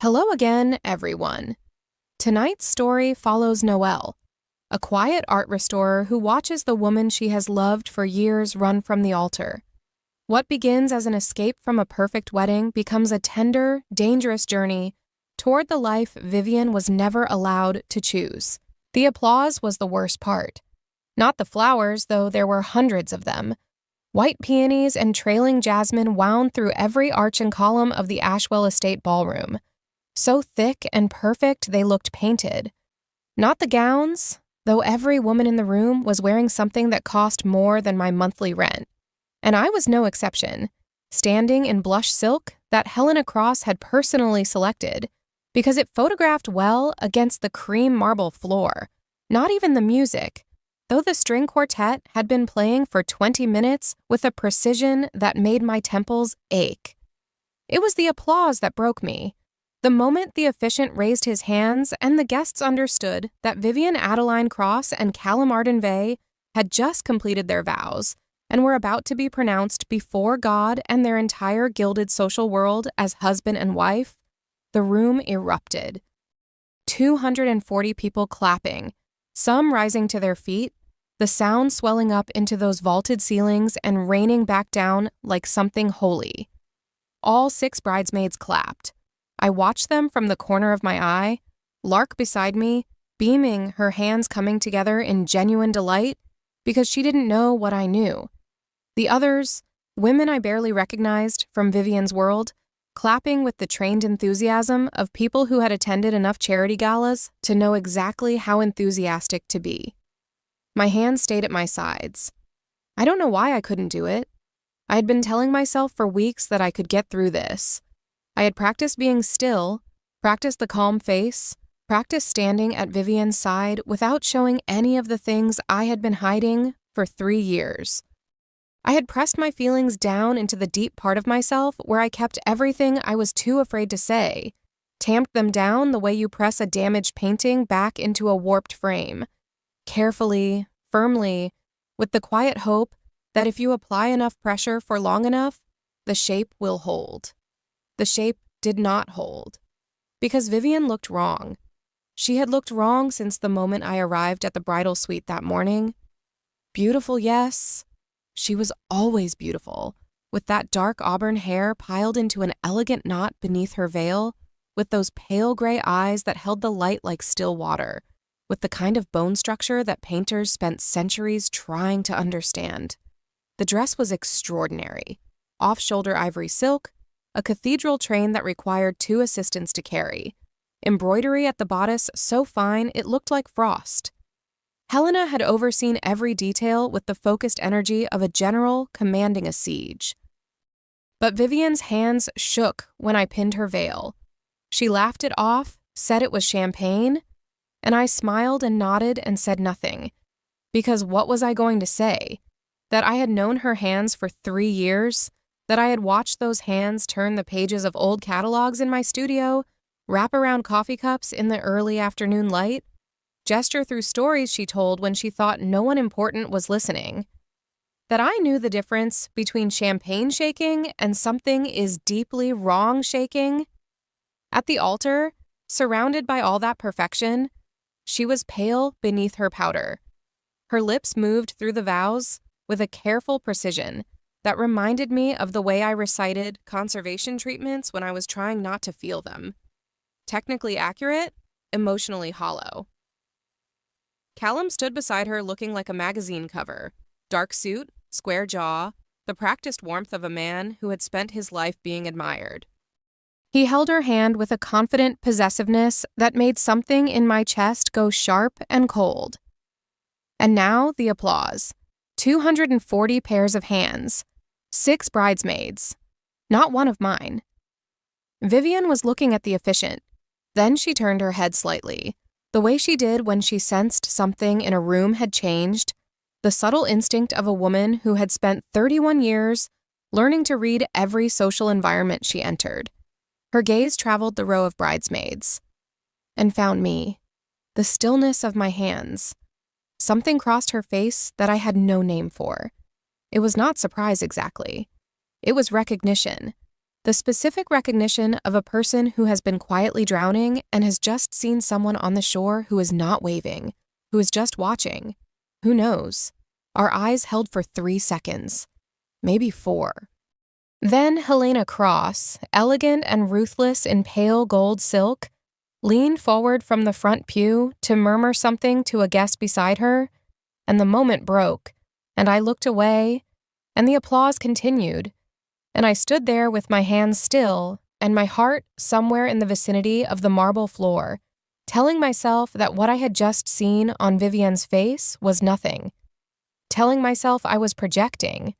Hello again, everyone. Tonight's story follows Noelle, a quiet art restorer who watches the woman she has loved for years run from the altar. What begins as an escape from a perfect wedding becomes a tender, dangerous journey toward the life Vivian was never allowed to choose. The applause was the worst part. Not the flowers, though there were hundreds of them. White peonies and trailing jasmine wound through every arch and column of the Ashwell Estate ballroom. So thick and perfect they looked painted. Not the gowns, though every woman in the room was wearing something that cost more than my monthly rent. And I was no exception, standing in blush silk that Helena Cross had personally selected, because it photographed well against the cream marble floor. Not even the music, though the string quartet had been playing for 20 minutes with a precision that made my temples ache. It was the applause that broke me. The moment the officiant raised his hands and the guests understood that Vivian Adeline Cross and Callum Arden Vey had just completed their vows and were about to be pronounced before God and their entire gilded social world as husband and wife, the room erupted. 240 people clapping, some rising to their feet, the sound swelling up into those vaulted ceilings and raining back down like something holy. All 6 bridesmaids clapped. I watched them from the corner of my eye, Lark beside me, beaming, her hands coming together in genuine delight because she didn't know what I knew. The others, women I barely recognized from Vivian's world, clapping with the trained enthusiasm of people who had attended enough charity galas to know exactly how enthusiastic to be. My hands stayed at my sides. I don't know why I couldn't do it. I had been telling myself for weeks that I could get through this. I had practiced being still, practiced the calm face, practiced standing at Vivian's side without showing any of the things I had been hiding for 3 years. I had pressed my feelings down into the deep part of myself where I kept everything I was too afraid to say, tamped them down the way you press a damaged painting back into a warped frame, carefully, firmly, with the quiet hope that if you apply enough pressure for long enough, the shape will hold. The shape did not hold, because Vivian looked wrong. She had looked wrong since the moment I arrived at the bridal suite that morning. Beautiful, yes. She was always beautiful, with that dark auburn hair piled into an elegant knot beneath her veil, with those pale gray eyes that held the light like still water, with the kind of bone structure that painters spent centuries trying to understand. The dress was extraordinary. Off-shoulder ivory silk, a cathedral train that required 2 assistants to carry, embroidery at the bodice so fine it looked like frost. Helena had overseen every detail with the focused energy of a general commanding a siege. But Vivian's hands shook when I pinned her veil. She laughed it off, said it was champagne, and I smiled and nodded and said nothing, because what was I going to say? That I had known her hands for 3 years? That I had watched those hands turn the pages of old catalogs in my studio, wrap around coffee cups in the early afternoon light, gesture through stories she told when she thought no one important was listening. That I knew the difference between champagne shaking and something is deeply wrong shaking. At the altar, surrounded by all that perfection, she was pale beneath her powder. Her lips moved through the vows with a careful precision that reminded me of the way I recited conservation treatments when I was trying not to feel them. Technically accurate, emotionally hollow. Callum stood beside her looking like a magazine cover, dark suit, square jaw, the practiced warmth of a man who had spent his life being admired. He held her hand with a confident possessiveness that made something in my chest go sharp and cold. And now the applause. 240 pairs of hands. 6 bridesmaids. Not one of mine. Vivian was looking at the officiant. Then she turned her head slightly, the way she did when she sensed something in a room had changed, the subtle instinct of a woman who had spent 31 years learning to read every social environment she entered. Her gaze traveled the row of bridesmaids and found me, the stillness of my hands. Something crossed her face that I had no name for. It was not surprise exactly. It was recognition. The specific recognition of a person who has been quietly drowning and has just seen someone on the shore who is not waving, who is just watching. Who knows? Our eyes held for 3 seconds. Maybe 4. Then Helena Cross, elegant and ruthless in pale gold silk, leaned forward from the front pew to murmur something to a guest beside her, and the moment broke, and I looked away, and the applause continued, and I stood there with my hands still and my heart somewhere in the vicinity of the marble floor, telling myself that what I had just seen on Vivienne's face was nothing, telling myself I was projecting,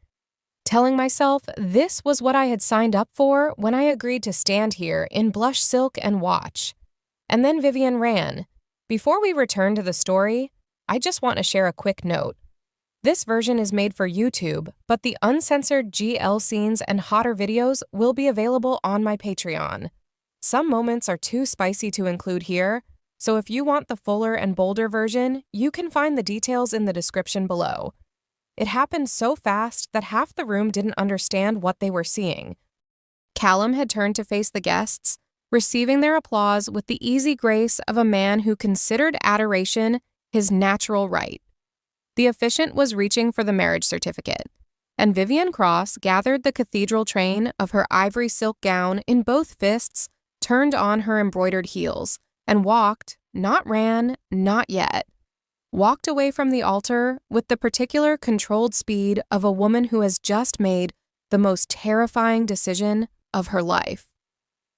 telling myself this was what I had signed up for when I agreed to stand here in blush silk and watch. And then Vivienne ran. Before we return to the story, I just want to share a quick note. This version is made for YouTube, but the uncensored GL scenes and hotter videos will be available on my Patreon. Some moments are too spicy to include here, so if you want the fuller and bolder version, you can find the details in the description below. It happened so fast that half the room didn't understand what they were seeing. Callum had turned to face the guests, receiving their applause with the easy grace of a man who considered adoration his natural right. The officiant was reaching for the marriage certificate, and Vivienne Cross gathered the cathedral train of her ivory silk gown in both fists, turned on her embroidered heels, and walked, not ran, not yet, walked away from the altar with the particular controlled speed of a woman who has just made the most terrifying decision of her life.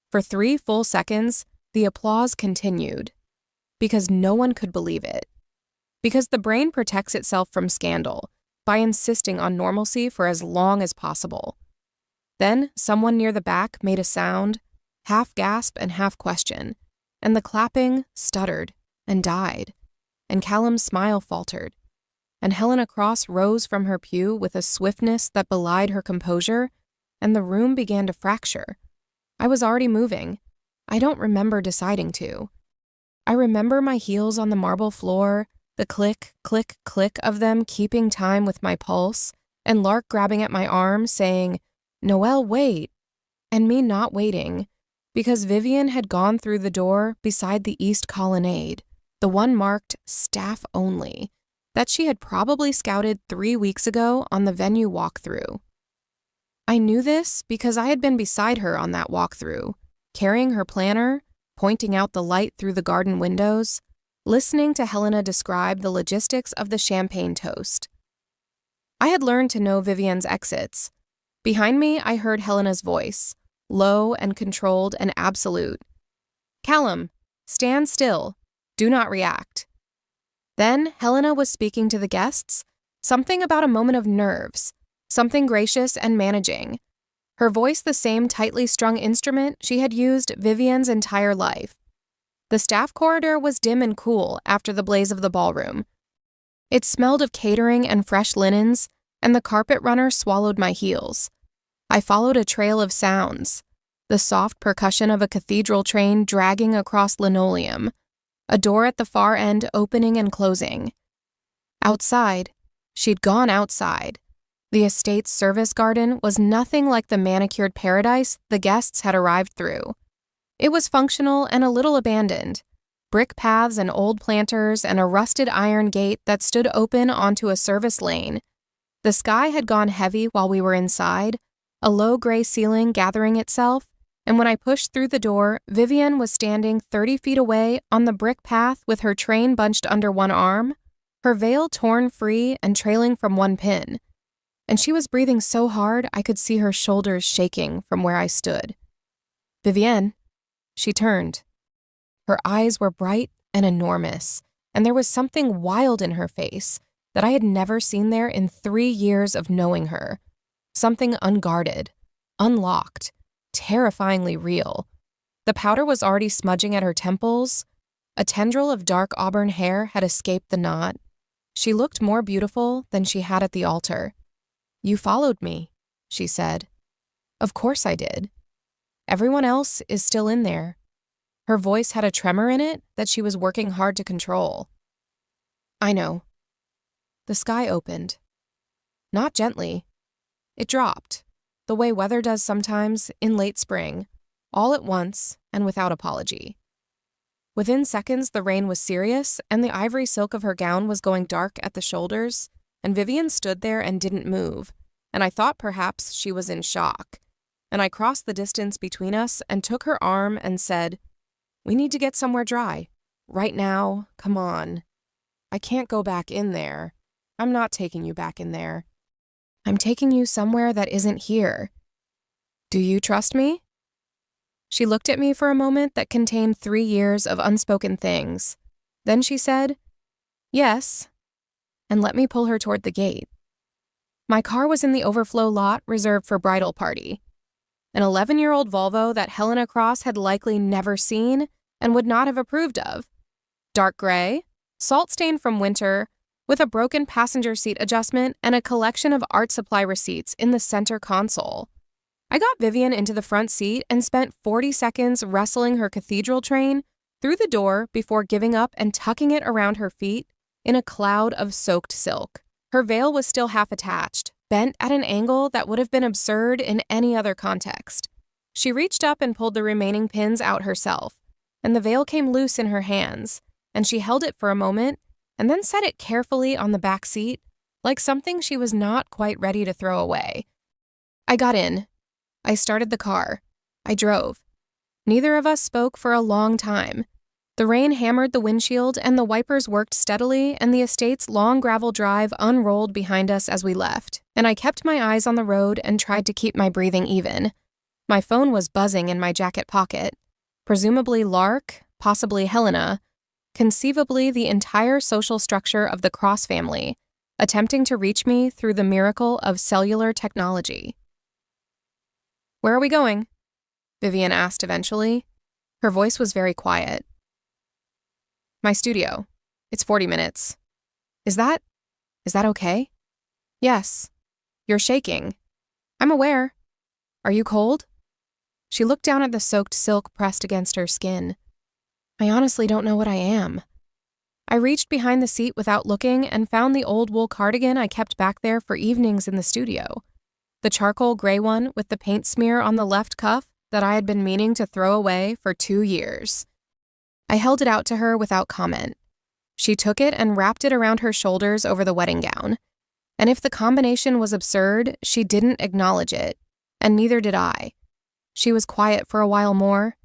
For 3 full seconds, the applause continued, because no one could believe it. Because the brain protects itself from scandal by insisting on normalcy for as long as possible. Then someone near the back made a sound, half gasp and half question, and the clapping stuttered and died, and Callum's smile faltered, and Helena Cross rose from her pew with a swiftness that belied her composure, and the room began to fracture. I was already moving. I don't remember deciding to. I remember my heels on the marble floor, the click, click, click of them keeping time with my pulse, and Lark grabbing at my arm saying, "Noelle, wait," and me not waiting, because Vivienne had gone through the door beside the east colonnade, the one marked staff only, that she had probably scouted 3 weeks ago on the venue walkthrough. I knew this because I had been beside her on that walkthrough, carrying her planner, pointing out the light through the garden windows, listening to Helena describe the logistics of the champagne toast. I had learned to know Vivienne's exits. Behind me, I heard Helena's voice, low and controlled and absolute. "Callum, stand still. Do not react." Then Helena was speaking to the guests, something about a moment of nerves, something gracious and managing. Her voice the same tightly strung instrument she had used Vivienne's entire life. The staff corridor was dim and cool after the blaze of the ballroom. It smelled of catering and fresh linens, and the carpet runner swallowed my heels. I followed a trail of sounds, the soft percussion of a cathedral train dragging across linoleum, a door at the far end opening and closing. Outside, she'd gone outside. The estate's service garden was nothing like the manicured paradise the guests had arrived through. It was functional and a little abandoned. Brick paths and old planters and a rusted iron gate that stood open onto a service lane. The sky had gone heavy while we were inside, a low gray ceiling gathering itself, and when I pushed through the door, Vivienne was standing 30 feet away on the brick path with her train bunched under one arm, her veil torn free and trailing from one pin. And she was breathing so hard I could see her shoulders shaking from where I stood. "Vivienne." She turned. Her eyes were bright and enormous, and there was something wild in her face that I had never seen there in 3 years of knowing her. Something unguarded, unlocked, terrifyingly real. The powder was already smudging at her temples. A tendril of dark auburn hair had escaped the knot. She looked more beautiful than she had at the altar. "You followed me," she said. "Of course I did. Everyone else is still in there." Her voice had a tremor in it that she was working hard to control. "I know." The sky opened. Not gently. It dropped, the way weather does sometimes in late spring, all at once and without apology. Within seconds, the rain was serious, and the ivory silk of her gown was going dark at the shoulders, and Vivian stood there and didn't move, and I thought perhaps she was in shock. And I crossed the distance between us and took her arm and said, "We need to get somewhere dry. Right now, come on. I can't go back in there. I'm not taking you back in there. I'm taking you somewhere that isn't here. Do you trust me?" She looked at me for a moment that contained 3 years of unspoken things. Then she said, "Yes," and let me pull her toward the gate. My car was in the overflow lot reserved for bridal party. An 11-year-old Volvo that Helena Cross had likely never seen and would not have approved of. Dark gray, salt-stained from winter, with a broken passenger seat adjustment and a collection of art supply receipts in the center console. I got Vivian into the front seat and spent 40 seconds wrestling her cathedral train through the door before giving up and tucking it around her feet in a cloud of soaked silk. Her veil was still half attached, bent at an angle that would have been absurd in any other context. She reached up and pulled the remaining pins out herself, and the veil came loose in her hands, and she held it for a moment and then set it carefully on the back seat, like something she was not quite ready to throw away. I got in. I started the car. I drove. Neither of us spoke for a long time. The rain hammered the windshield and the wipers worked steadily, and the estate's long gravel drive unrolled behind us as we left, and I kept my eyes on the road and tried to keep my breathing even. My phone was buzzing in my jacket pocket. Presumably Lark, possibly Helena, conceivably the entire social structure of the Cross family, attempting to reach me through the miracle of cellular technology. "Where are we going?" Vivian asked eventually. Her voice was very quiet. "My studio. It's 40 minutes. Is that okay?" "Yes. You're shaking." "I'm aware. Are you cold?" She looked down at the soaked silk pressed against her skin. "I honestly don't know what I am." I reached behind the seat without looking and found the old wool cardigan I kept back there for evenings in the studio. The charcoal gray one with the paint smear on the left cuff that I had been meaning to throw away for 2 years. I held it out to her without comment. She took it and wrapped it around her shoulders over the wedding gown. And if the combination was absurd, she didn't acknowledge it, and neither did I. She was quiet for a while more.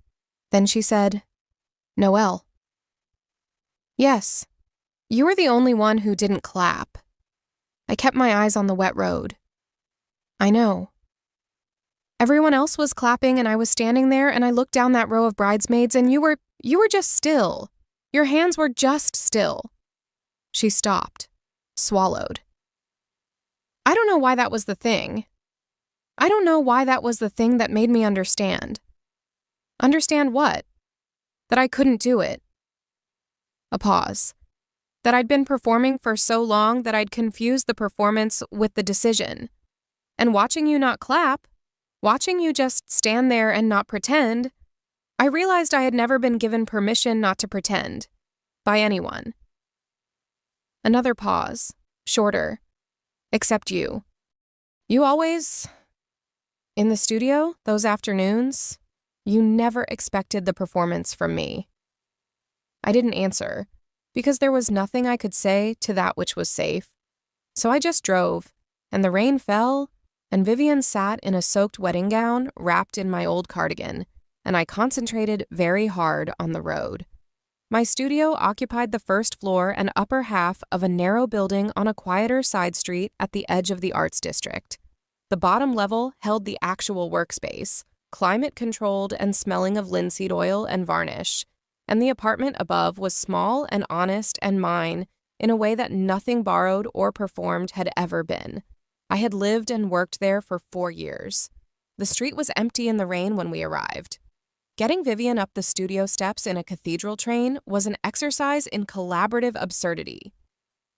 Then she said, "Noelle." "Yes. You were the only one who didn't clap." I kept my eyes on the wet road. "I know." Everyone else was clapping and I was standing there and I looked down that row of bridesmaids and you were just still. Your hands were just still. She stopped, swallowed. I don't know why that was the thing. I don't know why that was the thing that made me understand. Understand what? That I couldn't do it. A pause. That I'd been performing for so long that I'd confused the performance with the decision. And watching you not clap, watching you just stand there and not pretend, I realized I had never been given permission not to pretend. By anyone. Another pause. Shorter. Except you. You always... In the studio, those afternoons, you never expected the performance from me. I didn't answer, because there was nothing I could say to that which was safe. So I just drove, and the rain fell, and Vivian sat in a soaked wedding gown wrapped in my old cardigan, and I concentrated very hard on the road. My studio occupied the first floor and upper half of a narrow building on a quieter side street at the edge of the Arts District. The bottom level held the actual workspace, climate-controlled and smelling of linseed oil and varnish, and the apartment above was small and honest and mine in a way that nothing borrowed or performed had ever been. I had lived and worked there for 4 years. The street was empty in the rain when we arrived. Getting Vivian up the studio steps in a cathedral train was an exercise in collaborative absurdity.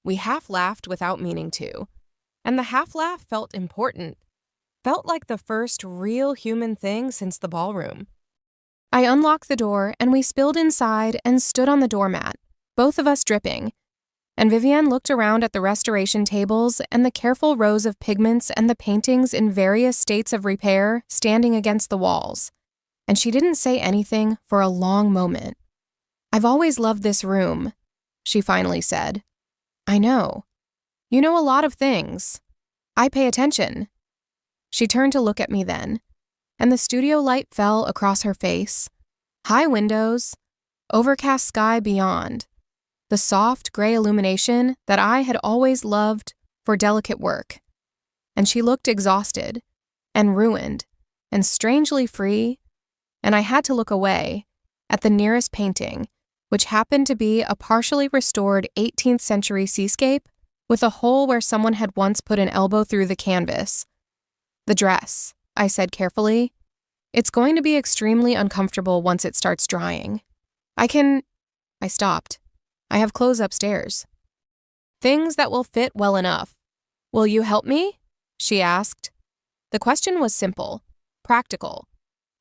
We half-laughed without meaning to, and the half-laugh felt important, felt like the first real human thing since the ballroom. I unlocked the door, and we spilled inside and stood on the doormat, both of us dripping, And Vivienne looked around at the restoration tables and the careful rows of pigments and the paintings in various states of repair standing against the walls. And she didn't say anything for a long moment. "I've always loved this room," she finally said. "I know. You know a lot of things. I pay attention." She turned to look at me then, and the studio light fell across her face. High windows, overcast sky beyond, the soft gray illumination that I had always loved for delicate work. And she looked exhausted and ruined and strangely free, and I had to look away at the nearest painting, which happened to be a partially restored 18th century seascape with a hole where someone had once put an elbow through the canvas. "The dress," I said carefully. "It's going to be extremely uncomfortable once it starts drying. I stopped. "I have clothes upstairs." "Things that will fit well enough. Will you help me?" she asked. The question was simple, practical.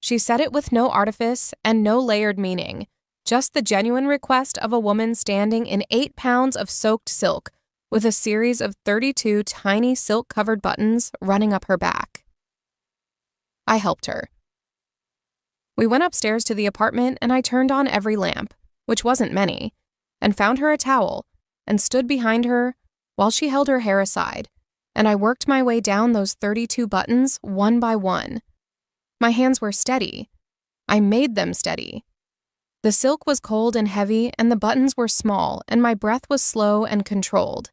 She said it with no artifice and no layered meaning, just the genuine request of a woman standing in 8 pounds of soaked silk with a series of 32 tiny silk-covered buttons running up her back. I helped her. We went upstairs to the apartment and I turned on every lamp, which wasn't many, and found her a towel, and stood behind her while she held her hair aside, and I worked my way down those 32 buttons one by one. My hands were steady. I made them steady. The silk was cold and heavy, and the buttons were small, and my breath was slow and controlled.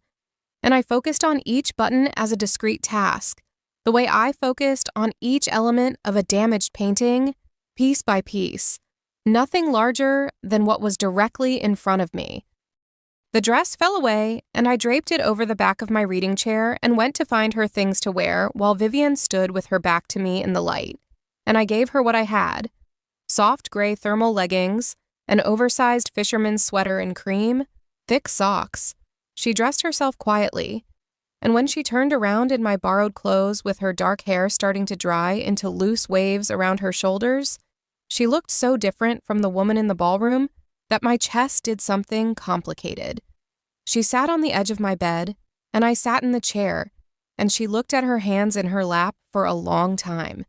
And I focused on each button as a discrete task, the way I focused on each element of a damaged painting, piece by piece. Nothing larger than what was directly in front of me. The dress fell away, and I draped it over the back of my reading chair and went to find her things to wear while Vivienne stood with her back to me in the light. And I gave her what I had: soft gray thermal leggings, an oversized fisherman's sweater in cream, thick socks. She dressed herself quietly, and when she turned around in my borrowed clothes with her dark hair starting to dry into loose waves around her shoulders, she looked so different from the woman in the ballroom that my chest did something complicated. She sat on the edge of my bed, and I sat in the chair, and she looked at her hands in her lap for a long time.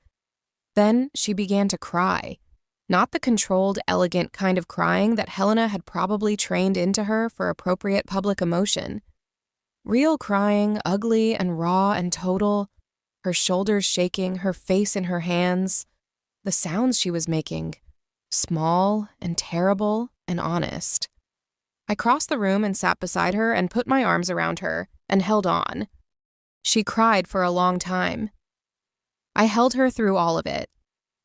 Then she began to cry, not the controlled, elegant kind of crying that Helena had probably trained into her for appropriate public emotion. Real crying, ugly and raw and total, her shoulders shaking, her face in her hands. The sounds she was making, small and terrible and honest. I crossed the room and sat beside her and put my arms around her and held on. She cried for a long time. I held her through all of it.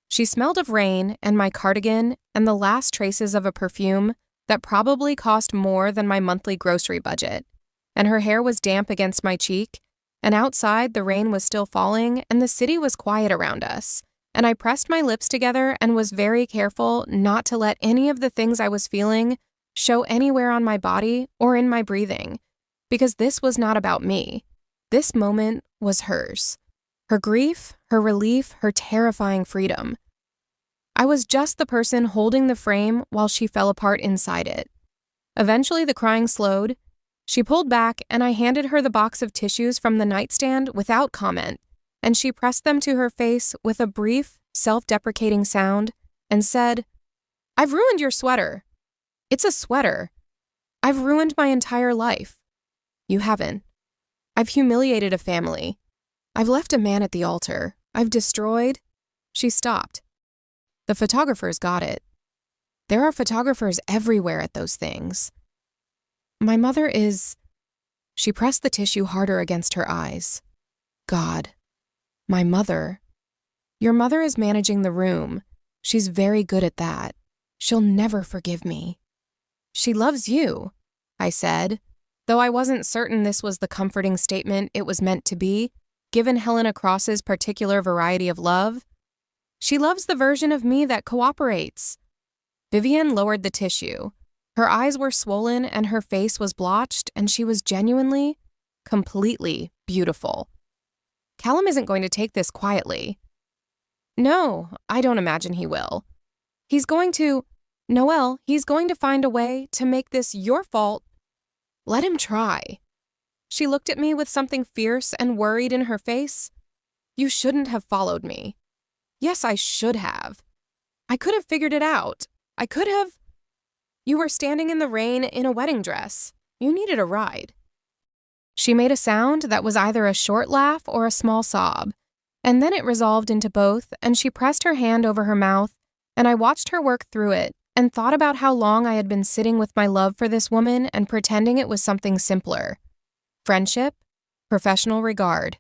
She smelled of rain and my cardigan and the last traces of a perfume that probably cost more than my monthly grocery budget, and her hair was damp against my cheek, and outside the rain was still falling and the city was quiet around us. And I pressed my lips together and was very careful not to let any of the things I was feeling show anywhere on my body or in my breathing, because this was not about me. This moment was hers. Her grief, her relief, her terrifying freedom. I was just the person holding the frame while she fell apart inside it. Eventually the crying slowed. She pulled back and I handed her the box of tissues from the nightstand without comment, and she pressed them to her face with a brief, self-deprecating sound and said, "I've ruined your sweater." "It's a sweater." "I've ruined my entire life." "You haven't." "I've humiliated a family. I've left a man at the altar. I've destroyed—" She stopped. "The photographers got it. There are photographers everywhere at those things. My mother is—" She pressed the tissue harder against her eyes. "God. My mother. Your mother is managing the room. She's very good at that. She'll never forgive me." "She loves you," I said, though I wasn't certain this was the comforting statement it was meant to be, given Helena Cross's particular variety of love. "She loves the version of me that cooperates." Vivienne lowered the tissue. Her eyes were swollen and her face was blotched, and she was genuinely, completely beautiful. "Callum isn't going to take this quietly." "No, I don't imagine he will. He's going to find a way to make this your fault." Let him try. She looked at me with something fierce and worried in her face. You shouldn't have followed me. Yes, I should have. I could have figured it out. I could have. You were standing in the rain in a wedding dress. You needed a ride. She made a sound that was either a short laugh or a small sob, and then it resolved into both, and she pressed her hand over her mouth, and I watched her work through it and thought about how long I had been sitting with my love for this woman and pretending it was something simpler. Friendship, professional regard.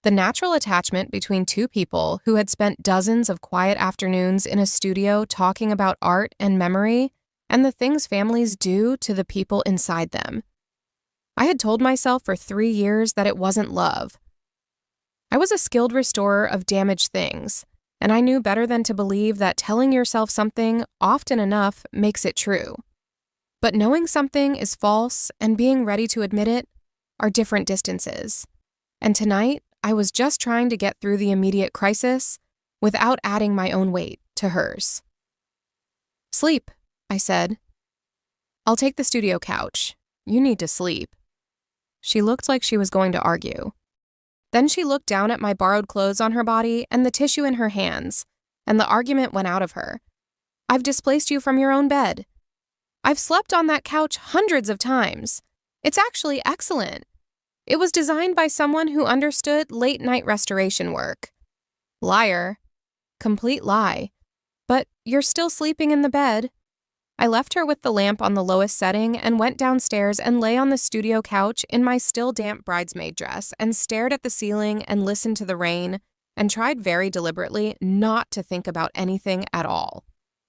The natural attachment between two people who had spent dozens of quiet afternoons in a studio talking about art and memory and the things families do to the people inside them. I had told myself for 3 years that it wasn't love. I was a skilled restorer of damaged things, and I knew better than to believe that telling yourself something often enough makes it true. But knowing something is false and being ready to admit it are different distances. And tonight, I was just trying to get through the immediate crisis without adding my own weight to hers. Sleep, I said. I'll take the studio couch. You need to sleep. She looked like she was going to argue. Then she looked down at my borrowed clothes on her body and the tissue in her hands, and the argument went out of her. I've displaced you from your own bed. I've slept on that couch hundreds of times. It's actually excellent. It was designed by someone who understood late-night restoration work. Liar. Complete lie. But you're still sleeping in the bed. I left her with the lamp on the lowest setting and went downstairs and lay on the studio couch in my still damp bridesmaid dress and stared at the ceiling and listened to the rain and tried very deliberately not to think about anything at all.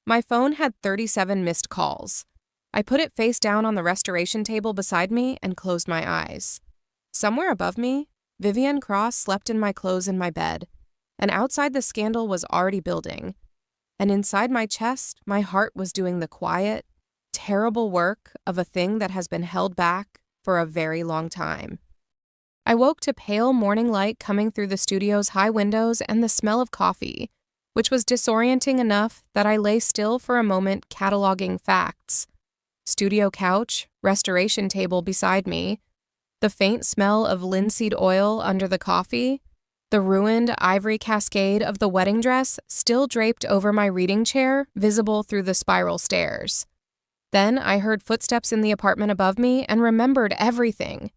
My phone had 37 missed calls. I put it face down on the restoration table beside me and closed my eyes. Somewhere above me, Vivienne Cross slept in my clothes in my bed, and outside the scandal was already building. And inside my chest, my heart was doing the quiet, terrible work of a thing that has been held back for a very long time. I woke to pale morning light coming through the studio's high windows and the smell of coffee, which was disorienting enough that I lay still for a moment cataloging facts. Studio couch, restoration table beside me, the faint smell of linseed oil under the coffee, the ruined ivory cascade of the wedding dress still draped over my reading chair, visible through the spiral stairs. Then I heard footsteps in the apartment above me and remembered everything.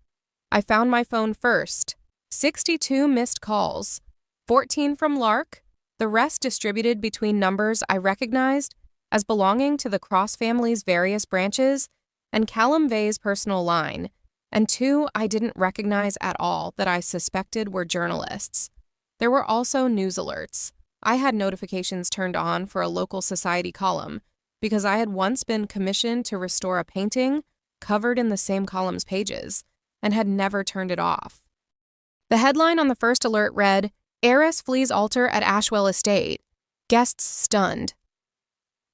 I found my phone first. 62 missed calls. 14 from Lark, the rest distributed between numbers I recognized as belonging to the Cross family's various branches, and Callum Vey's personal line, and 2 I didn't recognize at all that I suspected were journalists. There were also news alerts. I had notifications turned on for a local society column because I had once been commissioned to restore a painting covered in the same column's pages and had never turned it off. The headline on the first alert read, "Heiress flees altar at Ashwell Estate. Guests stunned."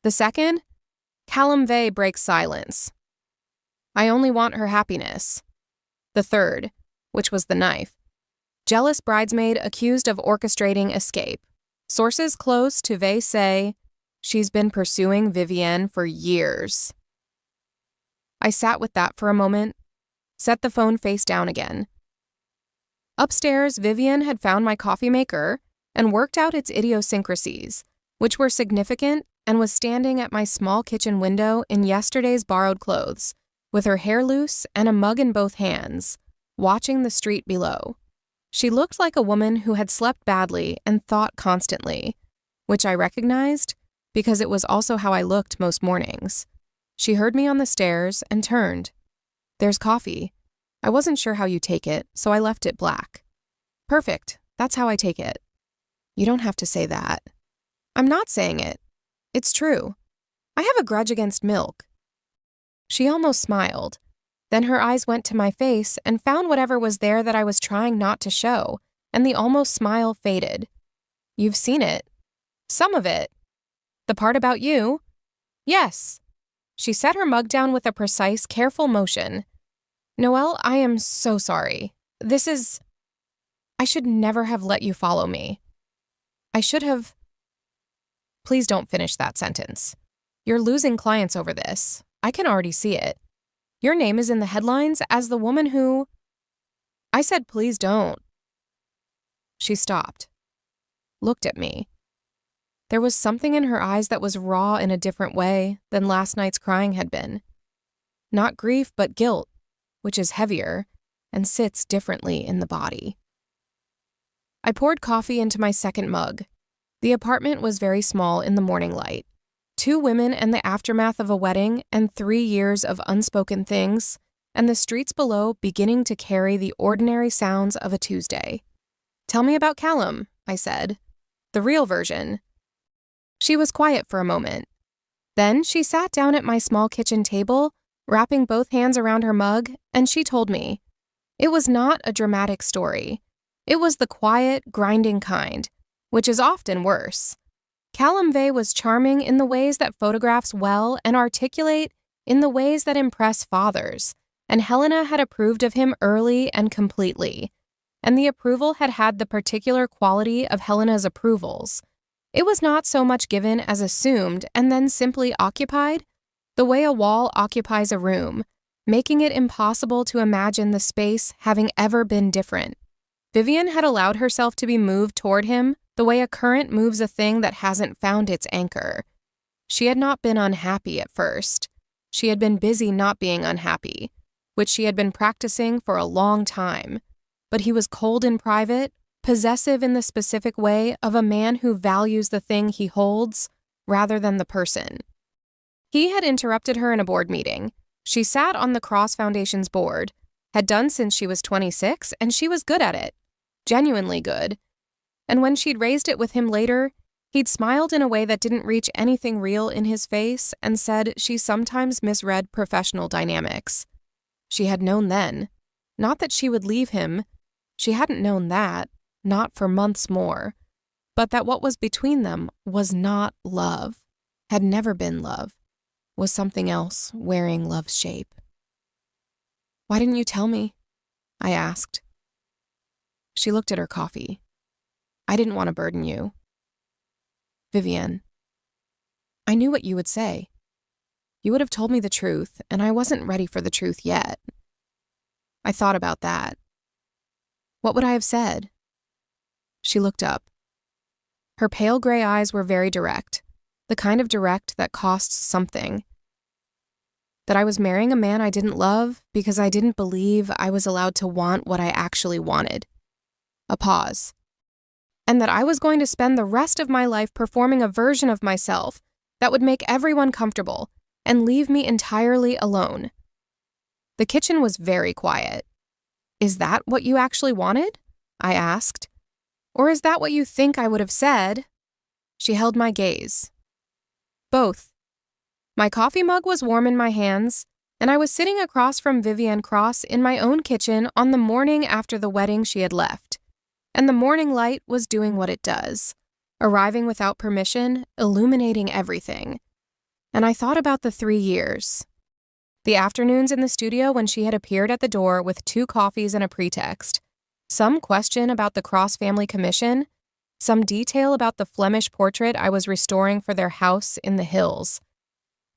The second, "Callum Vey breaks silence. I only want her happiness." The third, which was the knife, "Jealous bridesmaid accused of orchestrating escape. Sources close to Vey say she's been pursuing Vivienne for years." I sat with that for a moment, set the phone face down again. Upstairs, Vivienne had found my coffee maker and worked out its idiosyncrasies, which were significant, and was standing at my small kitchen window in yesterday's borrowed clothes, with her hair loose and a mug in both hands, watching the street below. She looked like a woman who had slept badly and thought constantly, which I recognized because it was also how I looked most mornings. She heard me on the stairs and turned. "There's coffee. I wasn't sure how you take it, so I left it black." "Perfect. That's how I take it." "You don't have to say that." "I'm not saying it. It's true. I have a grudge against milk." She almost smiled. Then her eyes went to my face and found whatever was there that I was trying not to show, and the almost smile faded. "You've seen it. Some of it. The part about you?" "Yes." She set her mug down with a precise, careful motion. "Noelle, I am so sorry. I should never have let you follow me. I should have—" "Please don't finish that sentence. You're losing clients over this. I can already see it. Your name is in the headlines as the woman who—" I said, "Please don't." She stopped, looked at me. There was something in her eyes that was raw in a different way than last night's crying had been. Not grief, but guilt, which is heavier and sits differently in the body. I poured coffee into my second mug. The apartment was very small in the morning light. 2 women and the aftermath of a wedding and 3 years of unspoken things, and the streets below beginning to carry the ordinary sounds of a Tuesday. "Tell me about Callum," I said. "The real version." She was quiet for a moment. Then she sat down at my small kitchen table, wrapping both hands around her mug, and she told me. It was not a dramatic story. It was the quiet, grinding kind, which is often worse. Callum Vey was charming in the ways that photographs well and articulate in the ways that impress fathers, and Helena had approved of him early and completely. And the approval had had the particular quality of Helena's approvals. It was not so much given as assumed and then simply occupied, the way a wall occupies a room, making it impossible to imagine the space having ever been different. Vivian had allowed herself to be moved toward him the way a current moves a thing that hasn't found its anchor. She had not been unhappy at first. She had been busy not being unhappy, which she had been practicing for a long time. But he was cold in private, possessive in the specific way of a man who values the thing he holds rather than the person. He had interrupted her in a board meeting. She sat on the Cross Foundation's board, had done since she was 26, and she was good at it. Genuinely good. And when she'd raised it with him later, he'd smiled in a way that didn't reach anything real in his face and said she sometimes misread professional dynamics. She had known then. Not that she would leave him. She hadn't known that, not for months more. But that what was between them was not love, had never been love, was something else wearing love's shape. "Why didn't you tell me?" I asked. She looked at her coffee. "I didn't want to burden you." "Vivian, I knew what you would say. You would have told me the truth, and I wasn't ready for the truth yet. I thought about that. What would I have said?" She looked up. Her pale gray eyes were very direct, the kind of direct that costs something. That I was marrying a man I didn't love because I didn't believe I was allowed to want what I actually wanted. A pause. And that I was going to spend the rest of my life performing a version of myself that would make everyone comfortable and leave me entirely alone. The kitchen was very quiet. "Is that what you actually wanted?" I asked. "Or is that what you think I would have said?" She held my gaze. "Both." My coffee mug was warm in my hands, and I was sitting across from Vivian Cross in my own kitchen on the morning after the wedding she had left. And the morning light was doing what it does, arriving without permission, illuminating everything. And I thought about the 3 years. The afternoons in the studio when she had appeared at the door with 2 coffees and a pretext. Some question about the Cross family commission, some detail about the Flemish portrait I was restoring for their house in the hills.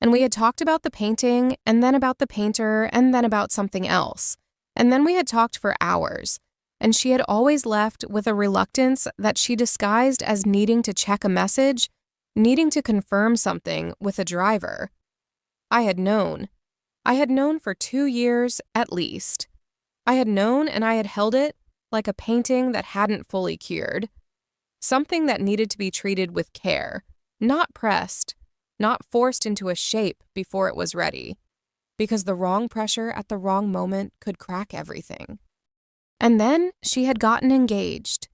And we had talked about the painting, and then about the painter, and then about something else. And then we had talked for hours. And she had always left with a reluctance that she disguised as needing to check a message, needing to confirm something with a driver. I had known. I had known for 2 years at least. I had known, and I had held it like a painting that hadn't fully cured. Something that needed to be treated with care, not pressed, not forced into a shape before it was ready, because the wrong pressure at the wrong moment could crack everything. And then she had gotten engaged,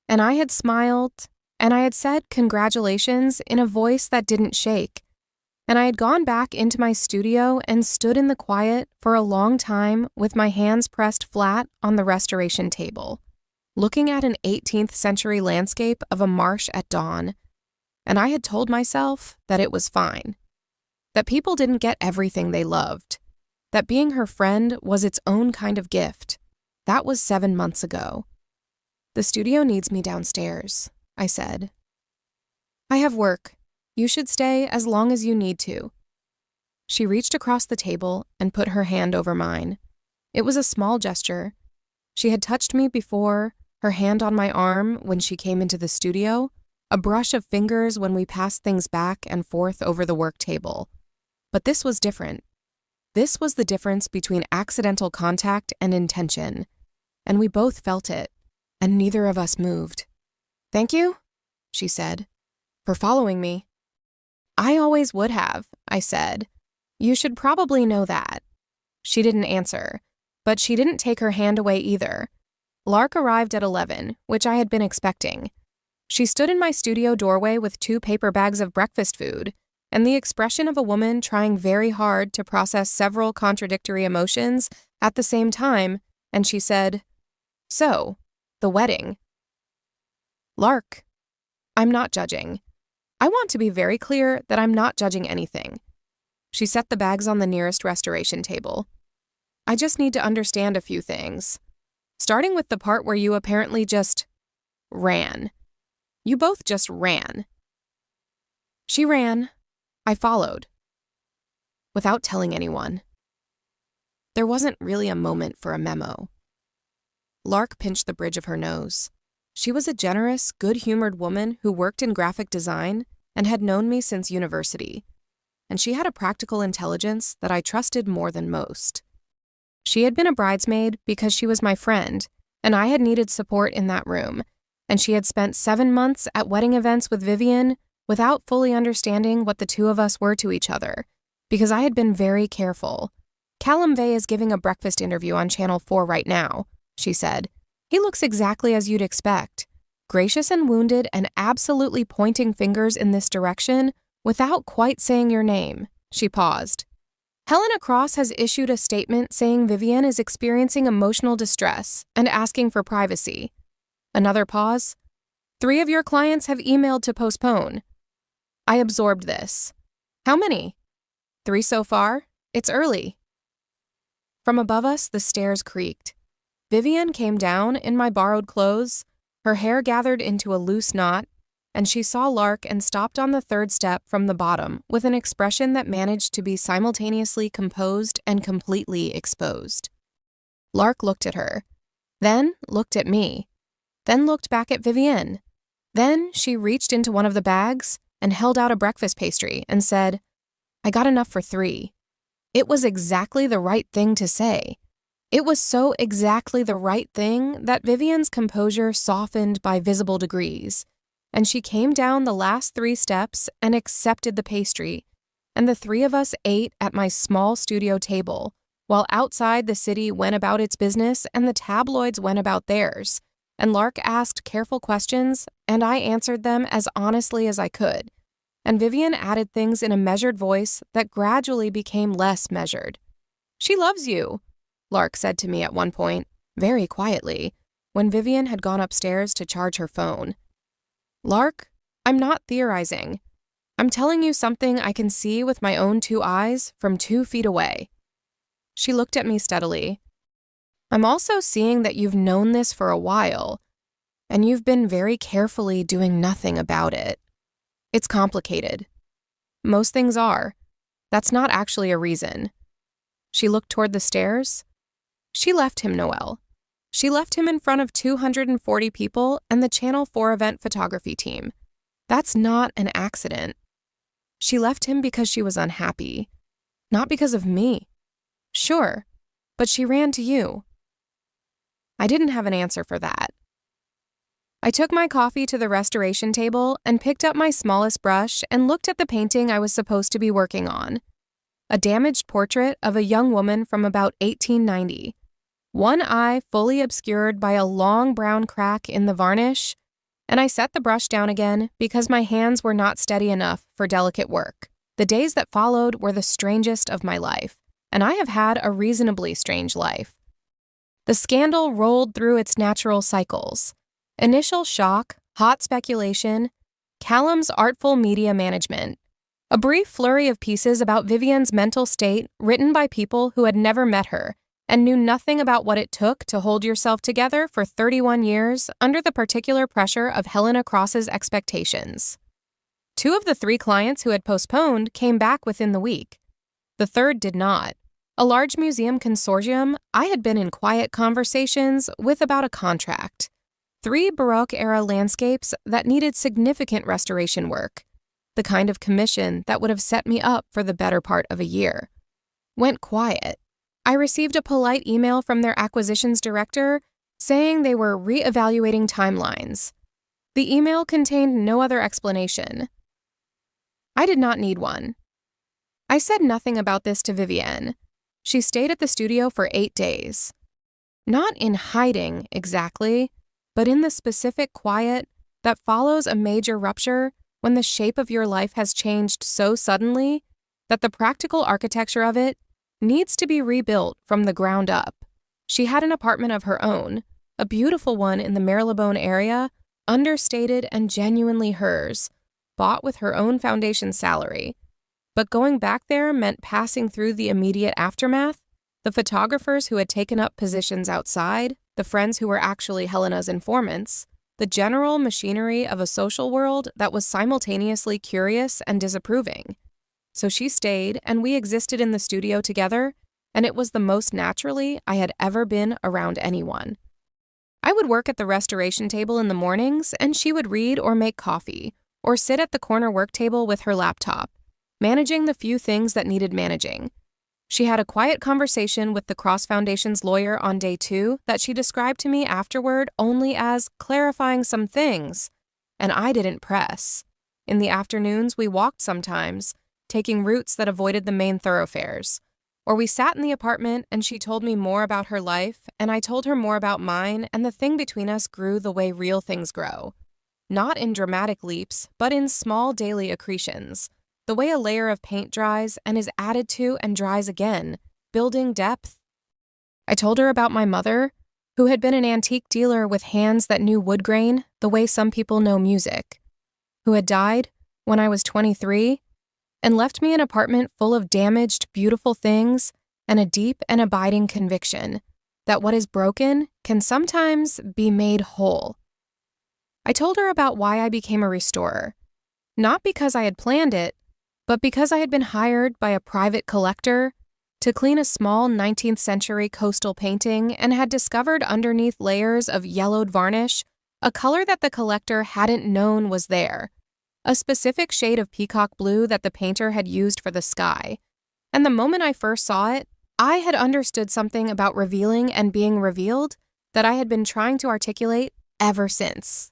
and I had smiled, and I had said congratulations in a voice that didn't shake, and I had gone back into my studio and stood in the quiet for a long time with my hands pressed flat on the restoration table, looking at an 18th century landscape of a marsh at dawn, and I had told myself that it was fine, that people didn't get everything they loved, that being her friend was its own kind of gift. That was 7 months ago. "The studio needs me downstairs," I said. "I have work. You should stay as long as you need to." She reached across the table and put her hand over mine. It was a small gesture. She had touched me before, her hand on my arm when she came into the studio, a brush of fingers when we passed things back and forth over the work table. But this was different. This was the difference between accidental contact and intention, and we both felt it, and neither of us moved. "Thank you," she said, "for following me." "I always would have," I said. "You should probably know that." She didn't answer, but she didn't take her hand away either. Lark arrived at 11, which I had been expecting. She stood in my studio doorway with 2 paper bags of breakfast food, and the expression of a woman trying very hard to process several contradictory emotions at the same time, and she said, "So, the wedding." "Lark, I'm not judging. I want to be very clear that I'm not judging anything." She set the bags on the nearest restoration table. "I just need to understand a few things. Starting with the part where you apparently just ran. You both just ran." She ran. I followed. Without telling anyone. There wasn't really a moment for a memo. Lark pinched the bridge of her nose. She was a generous, good-humored woman who worked in graphic design and had known me since university, and she had a practical intelligence that I trusted more than most. She had been a bridesmaid because she was my friend, and I had needed support in that room, and she had spent 7 months at wedding events with Vivian without fully understanding what the two of us were to each other, because I had been very careful. "Callum Vey is giving a breakfast interview on Channel 4 right now," she said. "He looks exactly as you'd expect, gracious and wounded and absolutely pointing fingers in this direction without quite saying your name." She paused. "Helena Cross has issued a statement saying Vivian is experiencing emotional distress and asking for privacy." Another pause. "3 of your clients have emailed to postpone." I absorbed this. "How many?" "3 so far. It's early." From above us, the stairs creaked. Vivian came down in my borrowed clothes, her hair gathered into a loose knot, and she saw Lark and stopped on the 3rd step from the bottom with an expression that managed to be simultaneously composed and completely exposed. Lark looked at her, then looked at me, then looked back at Vivian. Then she reached into one of the bags and held out a breakfast pastry and said, "I got enough for 3. It was exactly the right thing to say. It was so exactly the right thing that Vivian's composure softened by visible degrees, and she came down the last 3 steps and accepted the pastry, and the 3 of us ate at my small studio table, while outside the city went about its business and the tabloids went about theirs, and Lark asked careful questions, and I answered them as honestly as I could, and Vivian added things in a measured voice that gradually became less measured. "She loves you," Lark said to me at one point, very quietly, when Vivian had gone upstairs to charge her phone. "Lark, I'm not theorizing. I'm telling you something I can see with my own 2 eyes from 2 feet away." She looked at me steadily. "I'm also seeing that you've known this for a while, and you've been very carefully doing nothing about it. It's complicated. Most things are. That's not actually a reason." She looked toward the stairs. "She left him, Noelle. She left him in front of 240 people and the Channel 4 event photography team. That's not an accident. She left him because she was unhappy, not because of me. Sure, but she ran to you." I didn't have an answer for that. I took my coffee to the restoration table and picked up my smallest brush and looked at the painting I was supposed to be working on. A damaged portrait of a young woman from about 1890. One eye fully obscured by a long brown crack in the varnish, and I set the brush down again because my hands were not steady enough for delicate work. The days that followed were the strangest of my life, and I have had a reasonably strange life. The scandal rolled through its natural cycles. Initial shock, hot speculation, Callum's artful media management, a brief flurry of pieces about Vivian's mental state written by people who had never met her and knew nothing about what it took to hold yourself together for 31 years under the particular pressure of Helena Cross's expectations. 2 of the 3 clients who had postponed came back within the week. The third did not. A large museum consortium I had been in quiet conversations with about a contract. 3 Baroque-era landscapes that needed significant restoration work, the kind of commission that would have set me up for the better part of a year. Went quiet. I received a polite email from their acquisitions director saying they were re-evaluating timelines. The email contained no other explanation. I did not need one. I said nothing about this to Vivienne. She stayed at the studio for 8 days. Not in hiding, exactly, but in the specific quiet that follows a major rupture when the shape of your life has changed so suddenly that the practical architecture of it needs to be rebuilt from the ground up. She had an apartment of her own, a beautiful one in the Marylebone area, understated and genuinely hers, bought with her own foundation salary. But going back there meant passing through the immediate aftermath, the photographers who had taken up positions outside, the friends who were actually Helena's informants, the general machinery of a social world that was simultaneously curious and disapproving. So she stayed, and we existed in the studio together, and it was the most naturally I had ever been around anyone. I would work at the restoration table in the mornings, and she would read or make coffee, or sit at the corner work table with her laptop, managing the few things that needed managing. She had a quiet conversation with the Cross Foundation's lawyer on day 2 that she described to me afterward only as clarifying some things, and I didn't press. In the afternoons, we walked sometimes, taking routes that avoided the main thoroughfares. Or we sat in the apartment and she told me more about her life, and I told her more about mine, and the thing between us grew the way real things grow. Not in dramatic leaps, but in small daily accretions. The way a layer of paint dries and is added to and dries again, building depth. I told her about my mother, who had been an antique dealer with hands that knew wood grain the way some people know music, who had died when I was 23 and left me an apartment full of damaged, beautiful things and a deep and abiding conviction that what is broken can sometimes be made whole. I told her about why I became a restorer, not because I had planned it, but because I had been hired by a private collector to clean a small 19th century coastal painting and had discovered underneath layers of yellowed varnish a color that the collector hadn't known was there, a specific shade of peacock blue that the painter had used for the sky. And the moment I first saw it, I had understood something about revealing and being revealed that I had been trying to articulate ever since.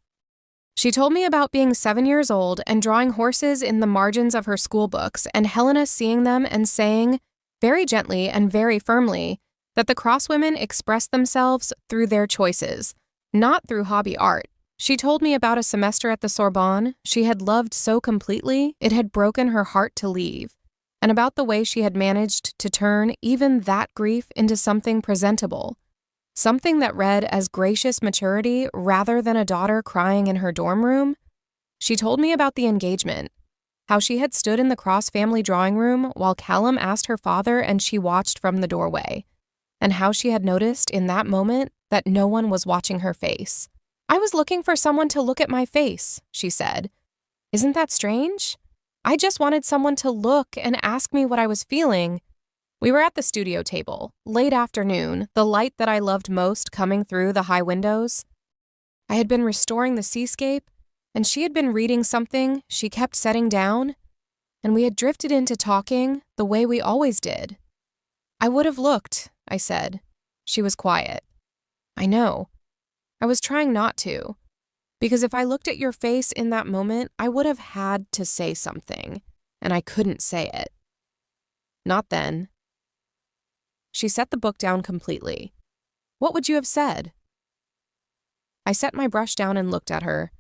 She told me about being 7 years old and drawing horses in the margins of her school books, and Helena seeing them and saying, very gently and very firmly, that the crosswomen expressed themselves through their choices, not through hobby art. She told me about a semester at the Sorbonne she had loved so completely it had broken her heart to leave, and about the way she had managed to turn even that grief into something presentable. Something that read as gracious maturity rather than a daughter crying in her dorm room. She told me about the engagement, how she had stood in the Cross family drawing room while Callum asked her father and she watched from the doorway, and how she had noticed in that moment that no one was watching her face. I was looking for someone to look at my face, she said. Isn't that strange? I just wanted someone to look and ask me what I was feeling. We were at the studio table, late afternoon, the light that I loved most coming through the high windows. I had been restoring the seascape, and she had been reading something she kept setting down, and we had drifted into talking the way we always did. I would have looked, I said. She was quiet. I know. I was trying not to, because if I looked at your face in that moment, I would have had to say something, and I couldn't say it. Not then. She set the book down completely. What would you have said? I set my brush down and looked at her.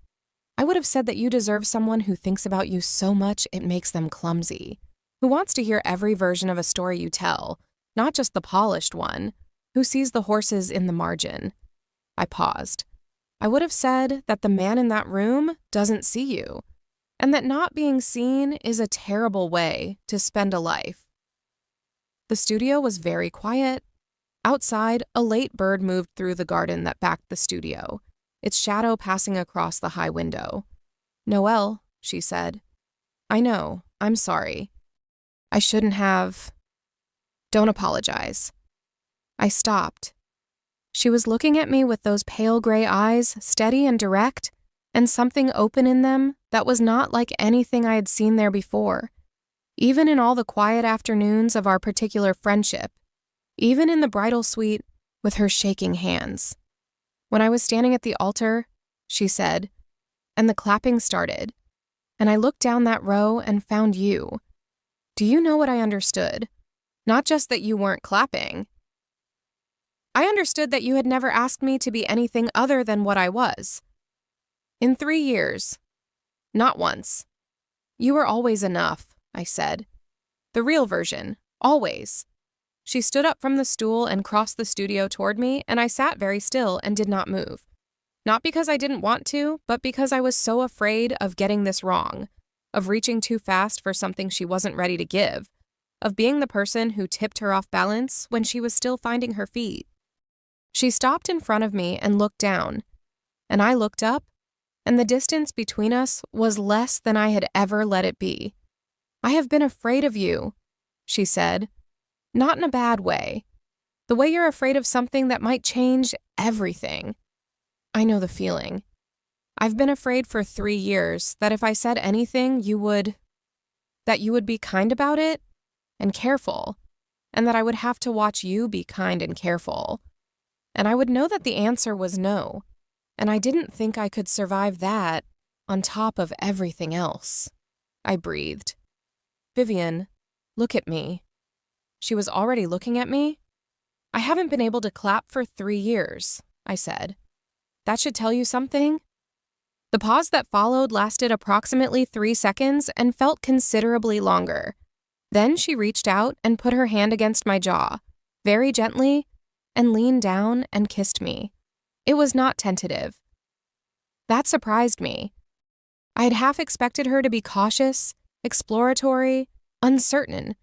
I would have said that you deserve someone who thinks about you so much it makes them clumsy, who wants to hear every version of a story you tell, not just the polished one, who sees the horses in the margin. I paused. I would have said that the man in that room doesn't see you, and that not being seen is a terrible way to spend a life. The studio was very quiet. Outside, a late bird moved through the garden that backed the studio, its shadow passing across the high window. Noelle, she said. I know, I'm sorry. I shouldn't have. Don't apologize." I stopped. She was looking at me with those pale gray eyes, steady and direct, and something open in them that was not like anything I had seen there before. Even in all the quiet afternoons of our particular friendship, even in the bridal suite with her shaking hands. When I was standing at the altar, she said, and the clapping started, and I looked down that row and found you. Do you know what I understood? Not just that you weren't clapping. I understood that you had never asked me to be anything other than what I was. In 3 years. Not once. You were always enough, I said. The real version. Always. She stood up from the stool and crossed the studio toward me, and I sat very still and did not move. Not because I didn't want to, but because I was so afraid of getting this wrong, of reaching too fast for something she wasn't ready to give, of being the person who tipped her off balance when she was still finding her feet. She stopped in front of me and looked down, and I looked up, and the distance between us was less than I had ever let it be. "I have been afraid of you," she said. "Not in a bad way. The way you're afraid of something that might change everything. I know the feeling. I've been afraid for 3 years that if I said anything, you would be kind about it and careful, and that I would have to watch you be kind and careful. And I would know that the answer was no, and I didn't think I could survive that on top of everything else." I breathed. "Vivian, look at me." She was already looking at me. "I haven't been able to clap for 3 years, I said. "That should tell you something?" The pause that followed lasted approximately 3 seconds and felt considerably longer. Then she reached out and put her hand against my jaw, very gently, and leaned down and kissed me. It was not tentative. That surprised me. I had half expected her to be cautious, exploratory, uncertain.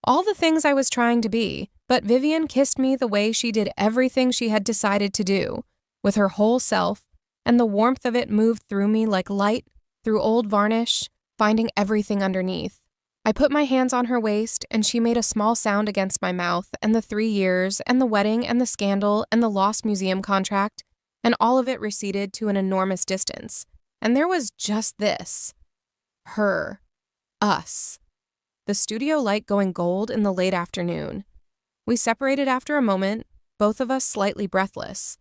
All the things I was trying to be, but Vivian kissed me the way she did everything she had decided to do, with her whole self, and the warmth of it moved through me like light through old varnish, finding everything underneath. I put my hands on her waist, and she made a small sound against my mouth, and the 3 years, and the wedding, and the scandal, and the lost museum contract, and all of it receded to an enormous distance. And there was just this. Her. Us. The studio light going gold in the late afternoon. We separated after a moment, both of us slightly breathless.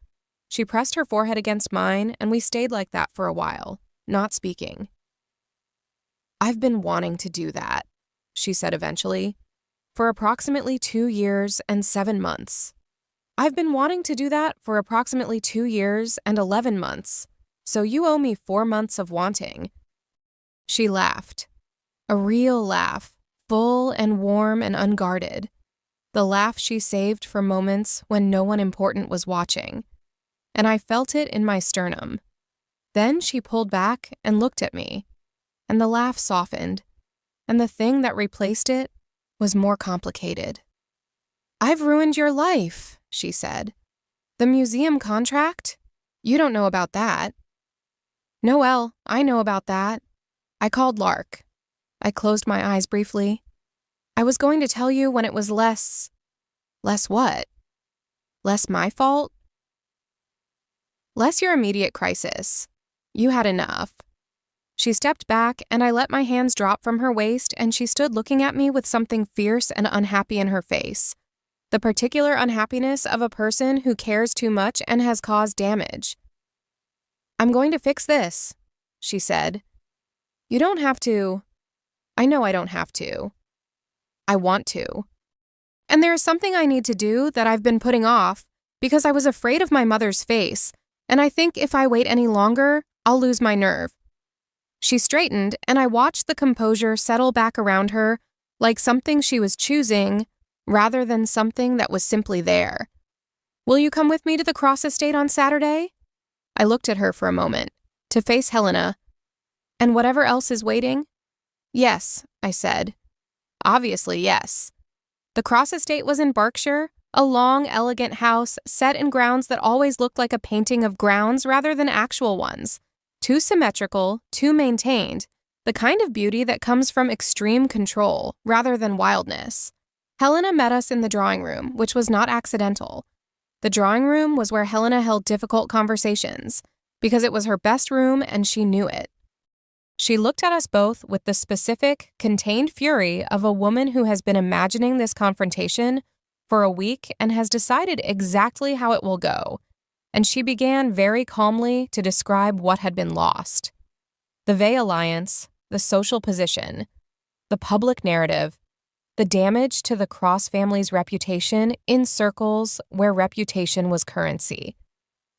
She pressed her forehead against mine, and we stayed like that for a while, not speaking. "I've been wanting to do that," she said eventually, "for approximately 2 years and 7 months. I've been wanting to do that for approximately 2 years and 11 months, so you owe me 4 months of wanting." She laughed. A real laugh, full and warm and unguarded. The laugh she saved for moments when no one important was watching. And I felt it in my sternum. Then she pulled back and looked at me, and the laugh softened, and the thing that replaced it was more complicated. "I've ruined your life," she said. "The museum contract? You don't know about that." "Noelle, I know about that. I called Lark." I closed my eyes briefly. "I was going to tell you when it was less what? Less my fault? Less your immediate crisis. You had enough." She stepped back, and I let my hands drop from her waist, and she stood looking at me with something fierce and unhappy in her face. The particular unhappiness of a person who cares too much and has caused damage. "I'm going to fix this," she said. "You don't have to." "I know I don't have to. I want to. And there is something I need to do that I've been putting off because I was afraid of my mother's face, and I think if I wait any longer, I'll lose my nerve." She straightened, and I watched the composure settle back around her like something she was choosing rather than something that was simply there. "Will you come with me to the Cross Estate on Saturday?" I looked at her for a moment, to face Helena. "And whatever else is waiting?" "Yes," I said. Obviously, yes. The Cross Estate was in Berkshire, a long, elegant house set in grounds that always looked like a painting of grounds rather than actual ones. Too symmetrical, too maintained, the kind of beauty that comes from extreme control rather than wildness. Helena met us in the drawing room, which was not accidental. The drawing room was where Helena held difficult conversations, because it was her best room and she knew it. She looked at us both with the specific, contained fury of a woman who has been imagining this confrontation for a week and has decided exactly how it will go, and she began very calmly to describe what had been lost. The Vey alliance, the social position, the public narrative, the damage to the Cross family's reputation in circles where reputation was currency.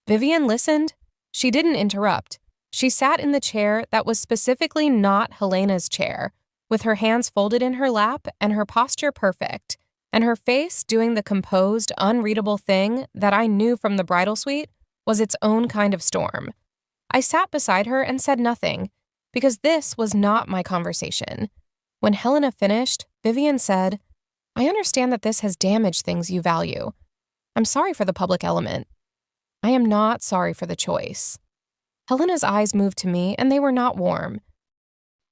Vivian listened. She didn't interrupt. She sat in the chair that was specifically not Helena's chair, with her hands folded in her lap and her posture perfect, and her face doing the composed, unreadable thing that I knew from the bridal suite was its own kind of storm. I sat beside her and said nothing, because this was not my conversation. When Helena finished, Vivian said, "I understand that this has damaged things you value. I'm sorry for the public element. I am not sorry for the choice." Helena's eyes moved to me, and they were not warm.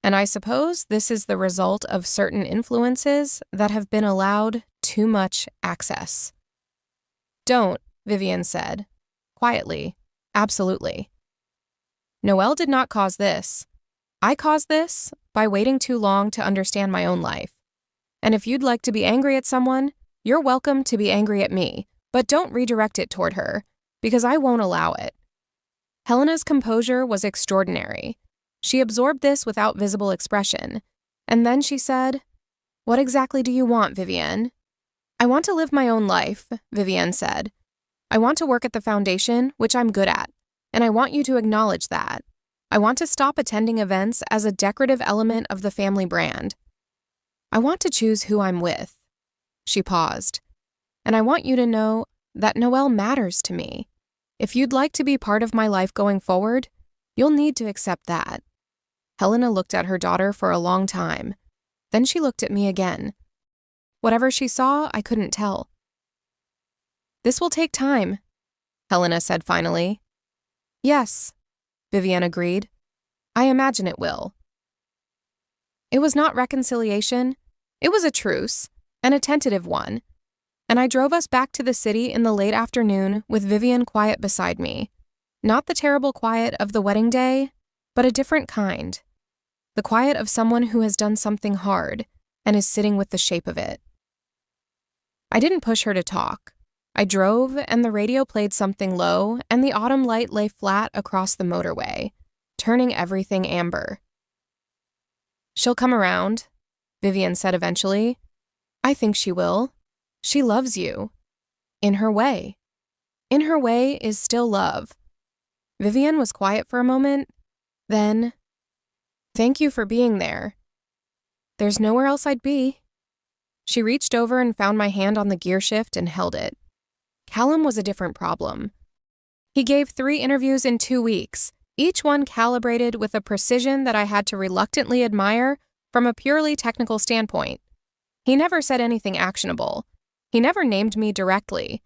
And I suppose this is the result of certain influences that have been allowed too much access. "Don't," Vivian said, quietly, absolutely. "Noelle did not cause this. I caused this by waiting too long to understand my own life. And if you'd like to be angry at someone, you're welcome to be angry at me, but don't redirect it toward her, because I won't allow it." Helena's composure was extraordinary. She absorbed this without visible expression, and then she said, "What exactly do you want, Vivienne?" "I want to live my own life," Vivienne said. "I want to work at the foundation, which I'm good at, and I want you to acknowledge that. I want to stop attending events as a decorative element of the family brand. I want to choose who I'm with." She paused. "And I want you to know that Noelle matters to me. If you'd like to be part of my life going forward, you'll need to accept that." Helena looked at her daughter for a long time. Then she looked at me again. Whatever she saw, I couldn't tell. "This will take time," Helena said finally. "Yes," Vivian agreed. "I imagine it will." It was not reconciliation. It was a truce, and a tentative one. And I drove us back to the city in the late afternoon with Vivian quiet beside me. Not the terrible quiet of the wedding day, but a different kind. The quiet of someone who has done something hard and is sitting with the shape of it. I didn't push her to talk. I drove, and the radio played something low, and the autumn light lay flat across the motorway, turning everything amber. "She'll come around," Vivian said eventually. "I think she will. She loves you. In her way. In her way is still love." Vivian was quiet for a moment. Then, "Thank you for being there. There's nowhere else I'd be." She reached over and found my hand on the gear shift and held it. Callum was a different problem. He gave 3 interviews in 2 weeks, each one calibrated with a precision that I had to reluctantly admire from a purely technical standpoint. He never said anything actionable. He never named me directly.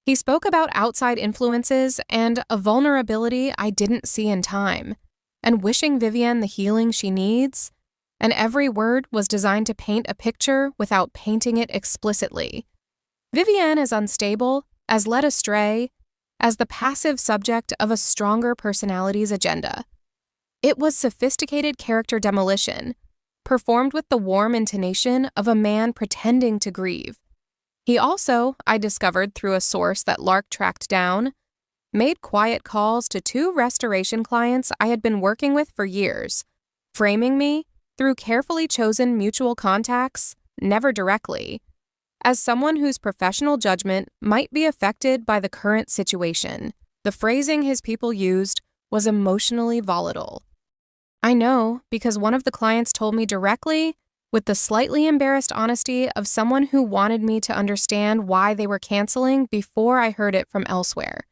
He spoke about outside influences and a vulnerability I didn't see in time, and wishing Vivian the healing she needs, and every word was designed to paint a picture without painting it explicitly. Vivian is unstable, as led astray, as the passive subject of a stronger personality's agenda. It was sophisticated character demolition, performed with the warm intonation of a man pretending to grieve. He also, I discovered through a source that Lark tracked down, made quiet calls to 2 restoration clients I had been working with for years, framing me, through carefully chosen mutual contacts, never directly, as someone whose professional judgment might be affected by the current situation. The phrasing his people used was emotionally volatile. I know because one of the clients told me directly, with the slightly embarrassed honesty of someone who wanted me to understand why they were canceling before I heard it from elsewhere.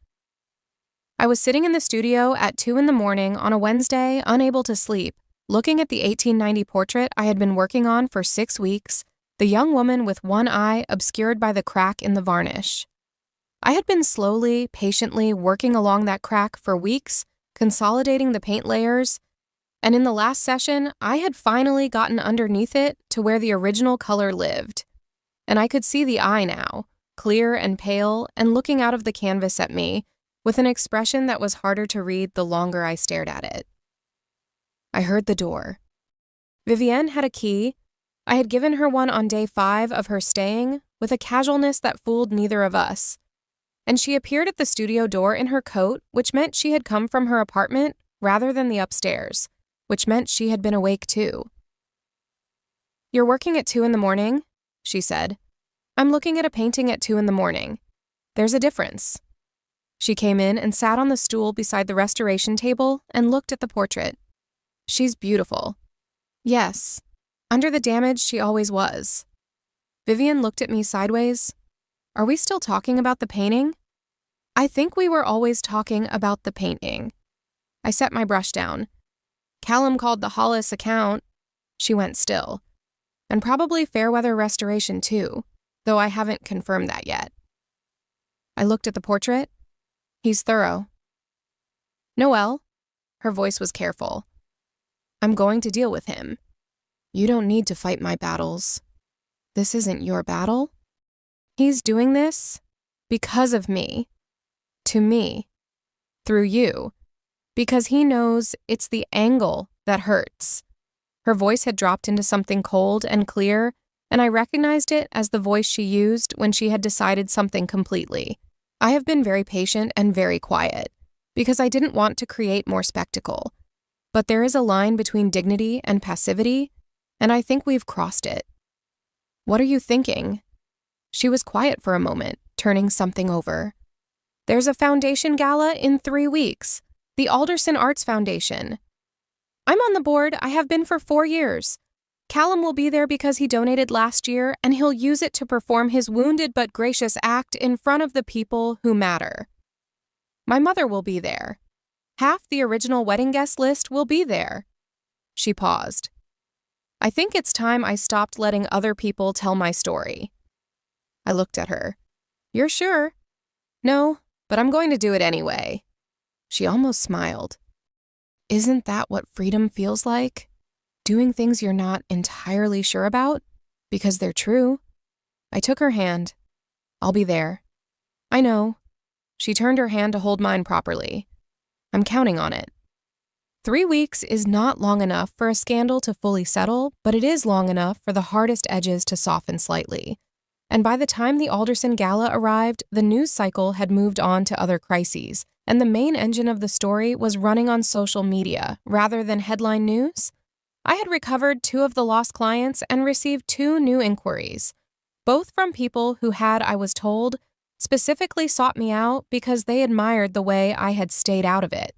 I was sitting in the studio at 2 a.m. on a Wednesday, unable to sleep, looking at the 1890 portrait I had been working on for 6 weeks, the young woman with one eye obscured by the crack in the varnish. I had been slowly, patiently working along that crack for weeks, consolidating the paint layers, and in the last session, I had finally gotten underneath it to where the original color lived. and I could see the eye now, clear and pale and looking out of the canvas at me, with an expression that was harder to read the longer I stared at it. I heard the door. Vivienne had a key. I had given her one on day 5 of her staying, with a casualness that fooled neither of us. And she appeared at the studio door in her coat, which meant she had come from her apartment rather than the upstairs, which meant she had been awake too. "You're working at 2 in the morning?" she said. "I'm looking at a painting at 2 in the morning. There's a difference." She came in and sat on the stool beside the restoration table and looked at the portrait. "She's beautiful." "Yes. Under the damage, she always was." Vivienne looked at me sideways. "Are we still talking about the painting?" "I think we were always talking about the painting." I set my brush down. "Callum called the Hollis account." She went still. "And probably Fairweather Restoration too, though I haven't confirmed that yet." I looked at the portrait. "He's thorough." "Noelle," her voice was careful, "I'm going to deal with him. You don't need to fight my battles. This isn't your battle. He's doing this because of me. To me. Through you. Because he knows it's the angle that hurts." Her voice had dropped into something cold and clear, and I recognized it as the voice she used when she had decided something completely. I have been very patient and very quiet, because I didn't want to create more spectacle. But there is a line between dignity and passivity, and I think we've crossed it. "What are you thinking?" She was quiet for a moment, turning something over. "There's a foundation gala in 3 weeks. The Alderson Arts Foundation. I'm on the board. I have been for 4 years. Callum will be there because he donated last year, and he'll use it to perform his wounded but gracious act in front of the people who matter. My mother will be there. Half the original wedding guest list will be there." She paused. "I think it's time I stopped letting other people tell my story." I looked at her. "You're sure?" "No, but I'm going to do it anyway." She almost smiled. "Isn't that what freedom feels like? Doing things you're not entirely sure about, because they're true." I took her hand. "I'll be there." "I know." She turned her hand to hold mine properly. "I'm counting on it." 3 weeks is not long enough for a scandal to fully settle, but it is long enough for the hardest edges to soften slightly. And by the time the Alderson Gala arrived, the news cycle had moved on to other crises, and the main engine of the story was running on social media rather than headline news. I had recovered 2 of the lost clients and received 2 new inquiries, both from people who had, I was told, specifically sought me out because they admired the way I had stayed out of it,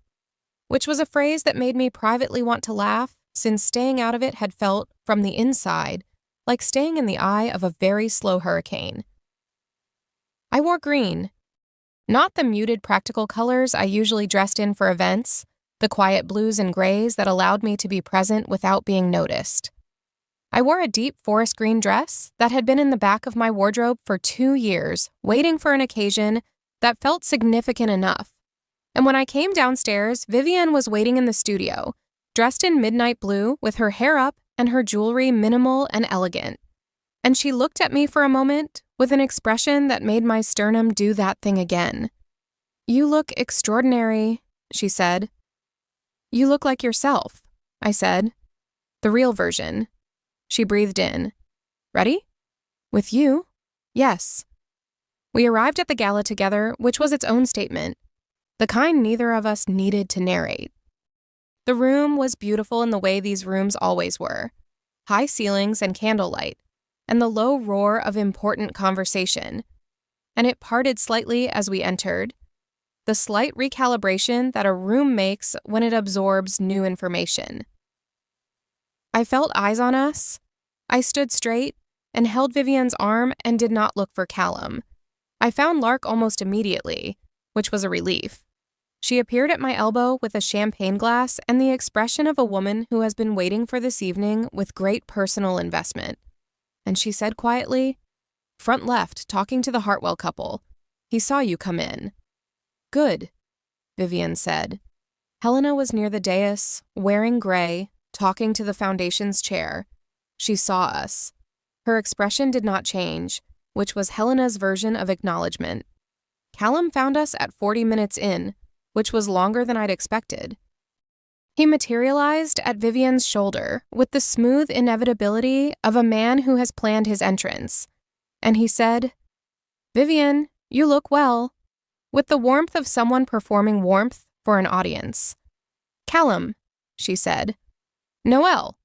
which was a phrase that made me privately want to laugh, since staying out of it had felt, from the inside, like staying in the eye of a very slow hurricane. I wore green. Not the muted practical colors I usually dressed in for events, the quiet blues and grays that allowed me to be present without being noticed. I wore a deep forest green dress that had been in the back of my wardrobe for 2 years, waiting for an occasion that felt significant enough. And when I came downstairs, Vivienne was waiting in the studio, dressed in midnight blue with her hair up and her jewelry minimal and elegant. And she looked at me for a moment with an expression that made my sternum do that thing again. "You look extraordinary," she said. "You look like yourself," I said. "The real version." She breathed in. "Ready?" "With you?" "Yes." We arrived at the gala together, which was its own statement, the kind neither of us needed to narrate. The room was beautiful in the way these rooms always were. High ceilings and candlelight, and the low roar of important conversation. And it parted slightly as we entered, the slight recalibration that a room makes when it absorbs new information. I felt eyes on us. I stood straight and held Vivienne's arm and did not look for Callum. I found Lark almost immediately, which was a relief. She appeared at my elbow with a champagne glass and the expression of a woman who has been waiting for this evening with great personal investment. And she said quietly, "Front left, talking to the Hartwell couple. He saw you come in." "Good," Vivienne said. Helena was near the dais, wearing gray, talking to the foundation's chair. She saw us. Her expression did not change, which was Helena's version of acknowledgement. Callum found us at 40 minutes in, which was longer than I'd expected. He materialized at Vivian's shoulder with the smooth inevitability of a man who has planned his entrance, and he said, "Vivian, you look well," with the warmth of someone performing warmth for an audience. "Callum," she said. "Noelle."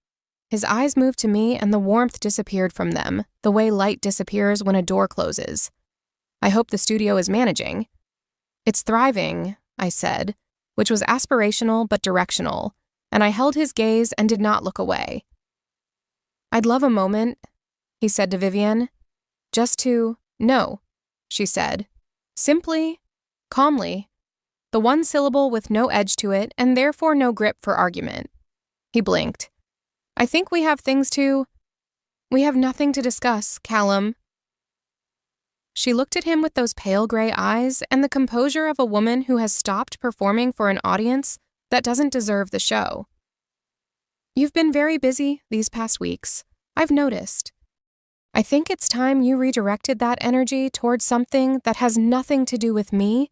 His eyes moved to me and the warmth disappeared from them, the way light disappears when a door closes. "I hope the studio is managing." "It's thriving," I said, which was aspirational but directional, and I held his gaze and did not look away. "I'd love a moment," he said to Vivian. "Just to know," she said. Simply, calmly, the one syllable with no edge to it and therefore no grip for argument. He blinked. "I think we have things to—" "We have nothing to discuss, Callum." She looked at him with those pale gray eyes and the composure of a woman who has stopped performing for an audience that doesn't deserve the show. "You've been very busy these past weeks. I've noticed. I think it's time you redirected that energy towards something that has nothing to do with me,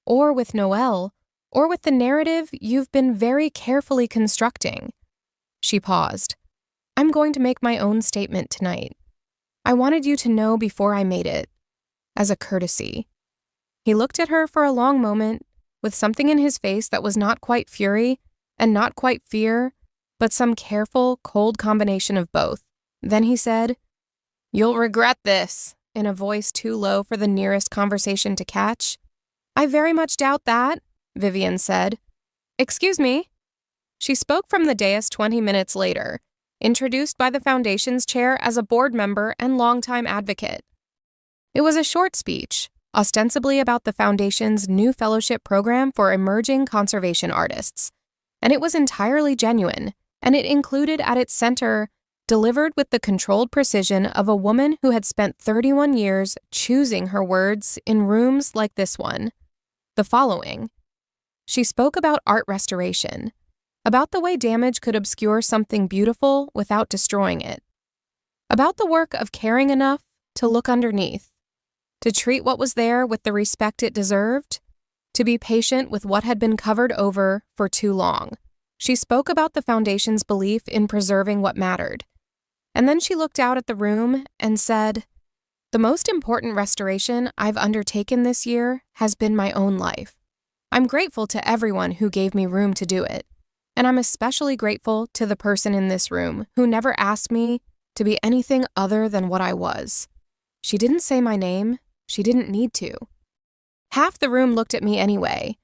or with Noelle, or with the narrative you've been very carefully constructing." She paused. "I'm going to make my own statement tonight. I wanted you to know before I made it, as a courtesy." He looked at her for a long moment, with something in his face that was not quite fury and not quite fear, but some careful, cold combination of both. Then he said, "You'll regret this," in a voice too low for the nearest conversation to catch. "I very much doubt that," Vivian said. "Excuse me." She spoke from the dais 20 minutes later, introduced by the Foundation's chair as a board member and longtime advocate. It was a short speech, ostensibly about the Foundation's new fellowship program for emerging conservation artists, and it was entirely genuine, and it included at its center, delivered with the controlled precision of a woman who had spent 31 years choosing her words in rooms like this one, the following. She spoke about art restoration, about the way damage could obscure something beautiful without destroying it, about the work of caring enough to look underneath, to treat what was there with the respect it deserved, to be patient with what had been covered over for too long. She spoke about the Foundation's belief in preserving what mattered. And then she looked out at the room and said, "The most important restoration I've undertaken this year has been my own life. I'm grateful to everyone who gave me room to do it, and I'm especially grateful to the person in this room who never asked me to be anything other than what I was." She didn't say my name. She didn't need to. Half the room looked at me anyway.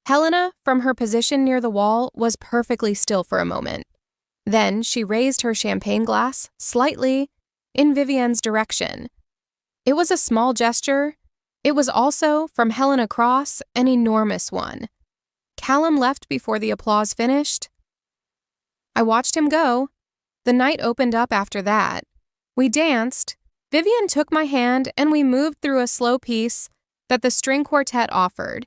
Helena, from her position near the wall, was perfectly still for a moment. Then she raised her champagne glass, slightly, in Vivian's direction. It was a small gesture. It was also, from Helena Cross, an enormous one. Callum left before the applause finished. I watched him go. The night opened up after that. We danced. Vivian took my hand and we moved through a slow piece that the string quartet offered,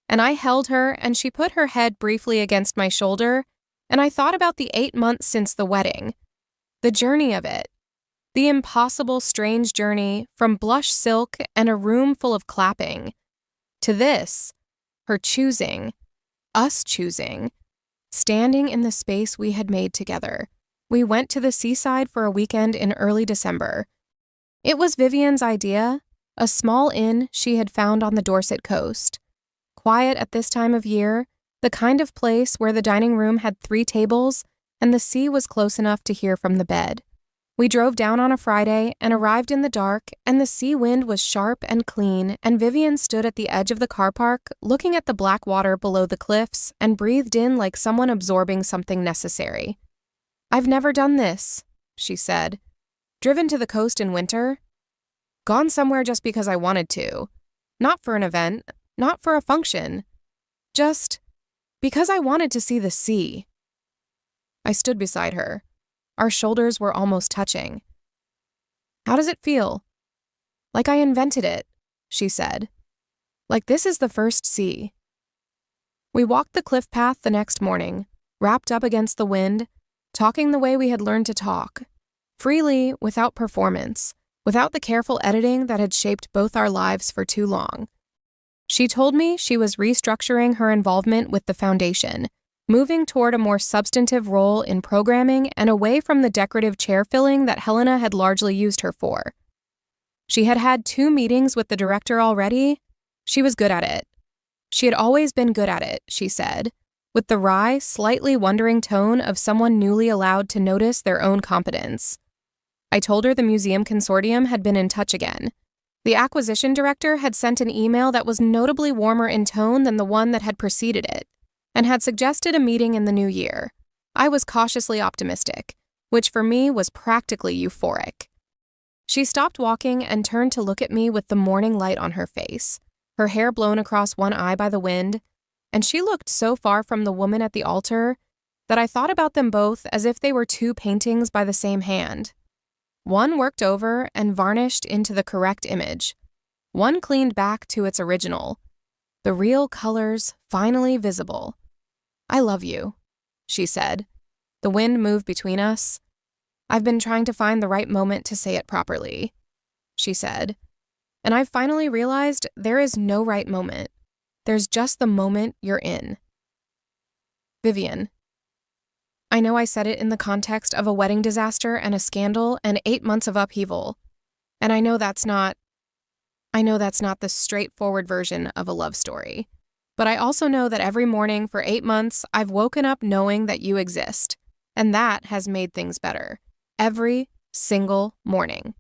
and I held her and she put her head briefly against my shoulder, and I thought about the 8 months since the wedding, the journey of it, the impossible, strange journey from blush silk and a room full of clapping, to this, her choosing, us choosing, standing in the space we had made together. We went to the seaside for a weekend in early December. It was Vivian's idea, a small inn she had found on the Dorset coast. Quiet at this time of year, the kind of place where the dining room had 3 tables and the sea was close enough to hear from the bed. We drove down on a Friday and arrived in the dark, and the sea wind was sharp and clean, and Vivian stood at the edge of the car park looking at the black water below the cliffs and breathed in like someone absorbing something necessary. "I've never done this," she said. "Driven to the coast in winter. Gone somewhere just because I wanted to. Not for an event, not for a function. Just because I wanted to see the sea." I stood beside her. Our shoulders were almost touching. "How does it feel?" "Like I invented it," she said. "Like this is the first sea." We walked the cliff path the next morning, wrapped up against the wind, talking the way we had learned to talk. freely without performance, without the careful editing that had shaped both our lives for too long. She told me she was restructuring her involvement with the foundation, moving toward a more substantive role in programming and away from the decorative chair filling that Helena had largely used her for. She had had 2 meetings with the director already. She was good at it. She had always been good at it, she said, with the wry, slightly wondering tone of someone newly allowed to notice their own competence. I told her the museum consortium had been in touch again. The acquisition director had sent an email that was notably warmer in tone than the one that had preceded it, and had suggested a meeting in the new year. I was cautiously optimistic, which for me was practically euphoric. She stopped walking and turned to look at me with the morning light on her face, her hair blown across one eye by the wind, and she looked so far from the woman at the altar that I thought about them both as if they were 2 paintings by the same hand. One worked over and varnished into the correct image. One cleaned back to its original. The real colors finally visible. "I love you," she said. The wind moved between us. "I've been trying to find the right moment to say it properly," she said. "And I've finally realized there is no right moment. There's just the moment you're in." Vivian. I know I said it in the context of a wedding disaster and a scandal and 8 months of upheaval. And I know that's not the straightforward version of a love story. But I also know that every morning for 8 months, I've woken up knowing that you exist. And that has made things better. Every single morning.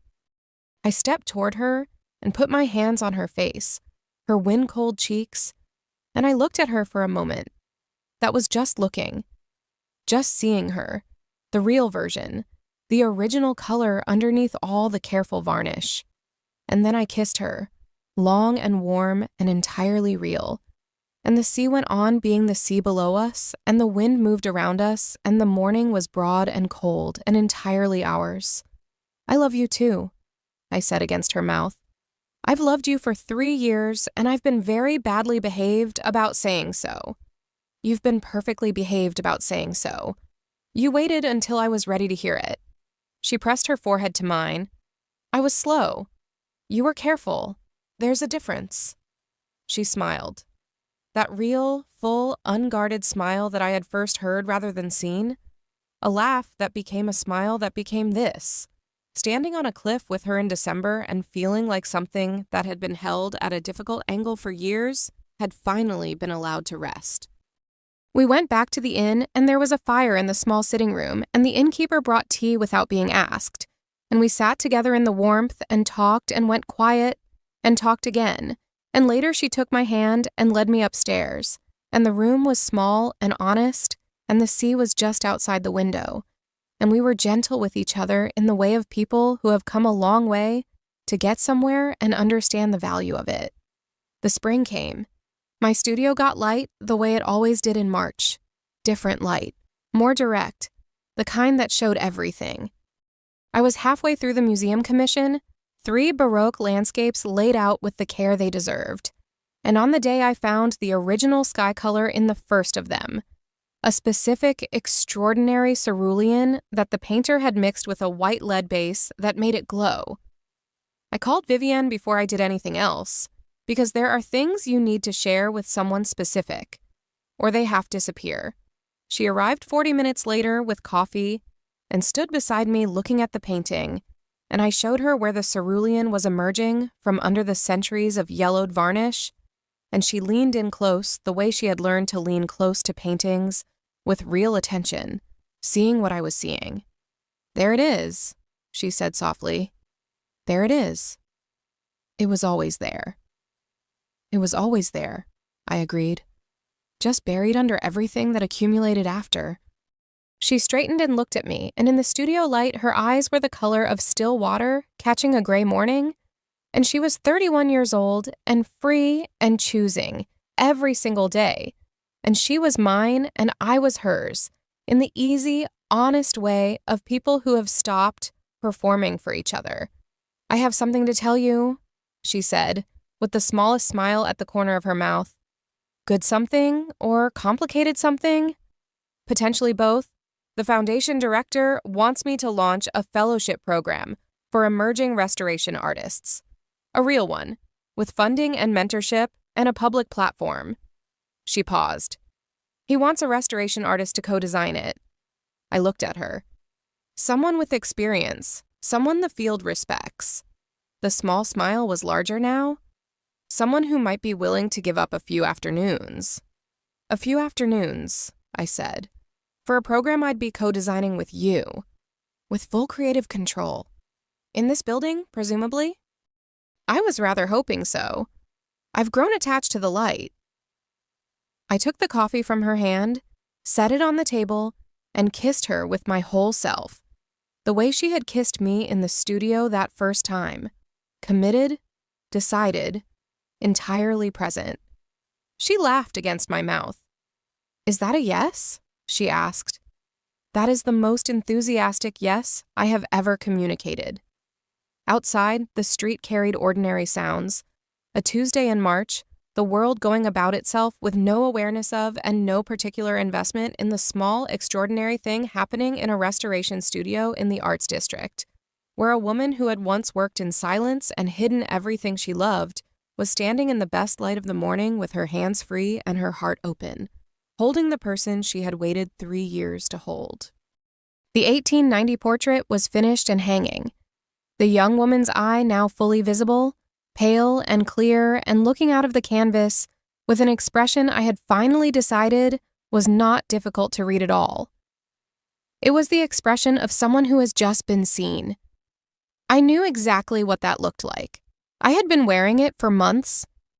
I stepped toward her and put my hands on her face, her wind-cold cheeks, and I looked at her for a moment. That was just looking. Just seeing her, the real version, the original color underneath all the careful varnish. And then I kissed her, long and warm and entirely real. And the sea went on being the sea below us, and the wind moved around us, and the morning was broad and cold and entirely ours. "I love you too," I said against her mouth. "I've loved you for 3 years, and I've been very badly behaved about saying so. You've been perfectly behaved about saying so. You waited until I was ready to hear it." She pressed her forehead to mine. "I was slow. You were careful. There's a difference." She smiled. That real, full, unguarded smile that I had first heard rather than seen. A laugh that became a smile that became this. Standing on a cliff with her in December and feeling like something that had been held at a difficult angle for years had finally been allowed to rest. We went back to the inn, and there was a fire in the small sitting room, and the innkeeper brought tea without being asked. And we sat together in the warmth and talked and went quiet and talked again. And later she took my hand and led me upstairs, and the room was small and honest, and the sea was just outside the window. And we were gentle with each other in the way of people who have come a long way to get somewhere and understand the value of it. The spring came. My studio got light the way it always did in March. Different light, more direct, the kind that showed everything. I was halfway through the museum commission, 3 Baroque landscapes laid out with the care they deserved. And on the day I found the original sky color in the first of them, a specific, extraordinary cerulean that the painter had mixed with a white lead base that made it glow. I called Vivian before I did anything else, because there are things you need to share with someone specific, or they half disappear. She arrived 40 minutes later with coffee and stood beside me looking at the painting, and I showed her where the cerulean was emerging from under the centuries of yellowed varnish, and she leaned in close the way she had learned to lean close to paintings with real attention, seeing what I was seeing. "There it is," she said softly. "There it is." It was always there. It was always there, I agreed. Just buried under everything that accumulated after. She straightened and looked at me, and in the studio light, her eyes were the color of still water catching a gray morning. And she was 31 years old and free and choosing every single day. And she was mine and I was hers, in the easy, honest way of people who have stopped performing for each other. "I have something to tell you," she said, with the smallest smile at the corner of her mouth. "Good something or complicated something? Potentially both. The foundation director wants me to launch a fellowship program for emerging restoration artists. A real one, with funding and mentorship and a public platform. She paused. He wants a restoration artist to co-design it. I looked at her. Someone with experience, someone the field respects. The small smile was larger now. Someone who might be willing to give up a few afternoons. A few afternoons, I said, for a program I'd be co-designing with you, with full creative control. In this building, presumably? I was rather hoping so. I've grown attached to the light. I took the coffee from her hand, set it on the table, and kissed her with my whole self, the way she had kissed me in the studio that first time. Committed, decided, entirely present. She laughed against my mouth. "Is that a yes?" she asked. "That is the most enthusiastic yes I have ever communicated." Outside, the street carried ordinary sounds. A Tuesday in March, the world going about itself with no awareness of and no particular investment in the small, extraordinary thing happening in a restoration studio in the Arts District, where a woman who had once worked in silence and hidden everything she loved was standing in the best light of the morning with her hands free and her heart open, holding the person she had waited 3 years to hold. The 1890 portrait was finished and hanging. The young woman's eye now fully visible, pale and clear and looking out of the canvas with an expression I had finally decided was not difficult to read at all. It was the expression of someone who has just been seen. I knew exactly what that looked like. I had been wearing it for months,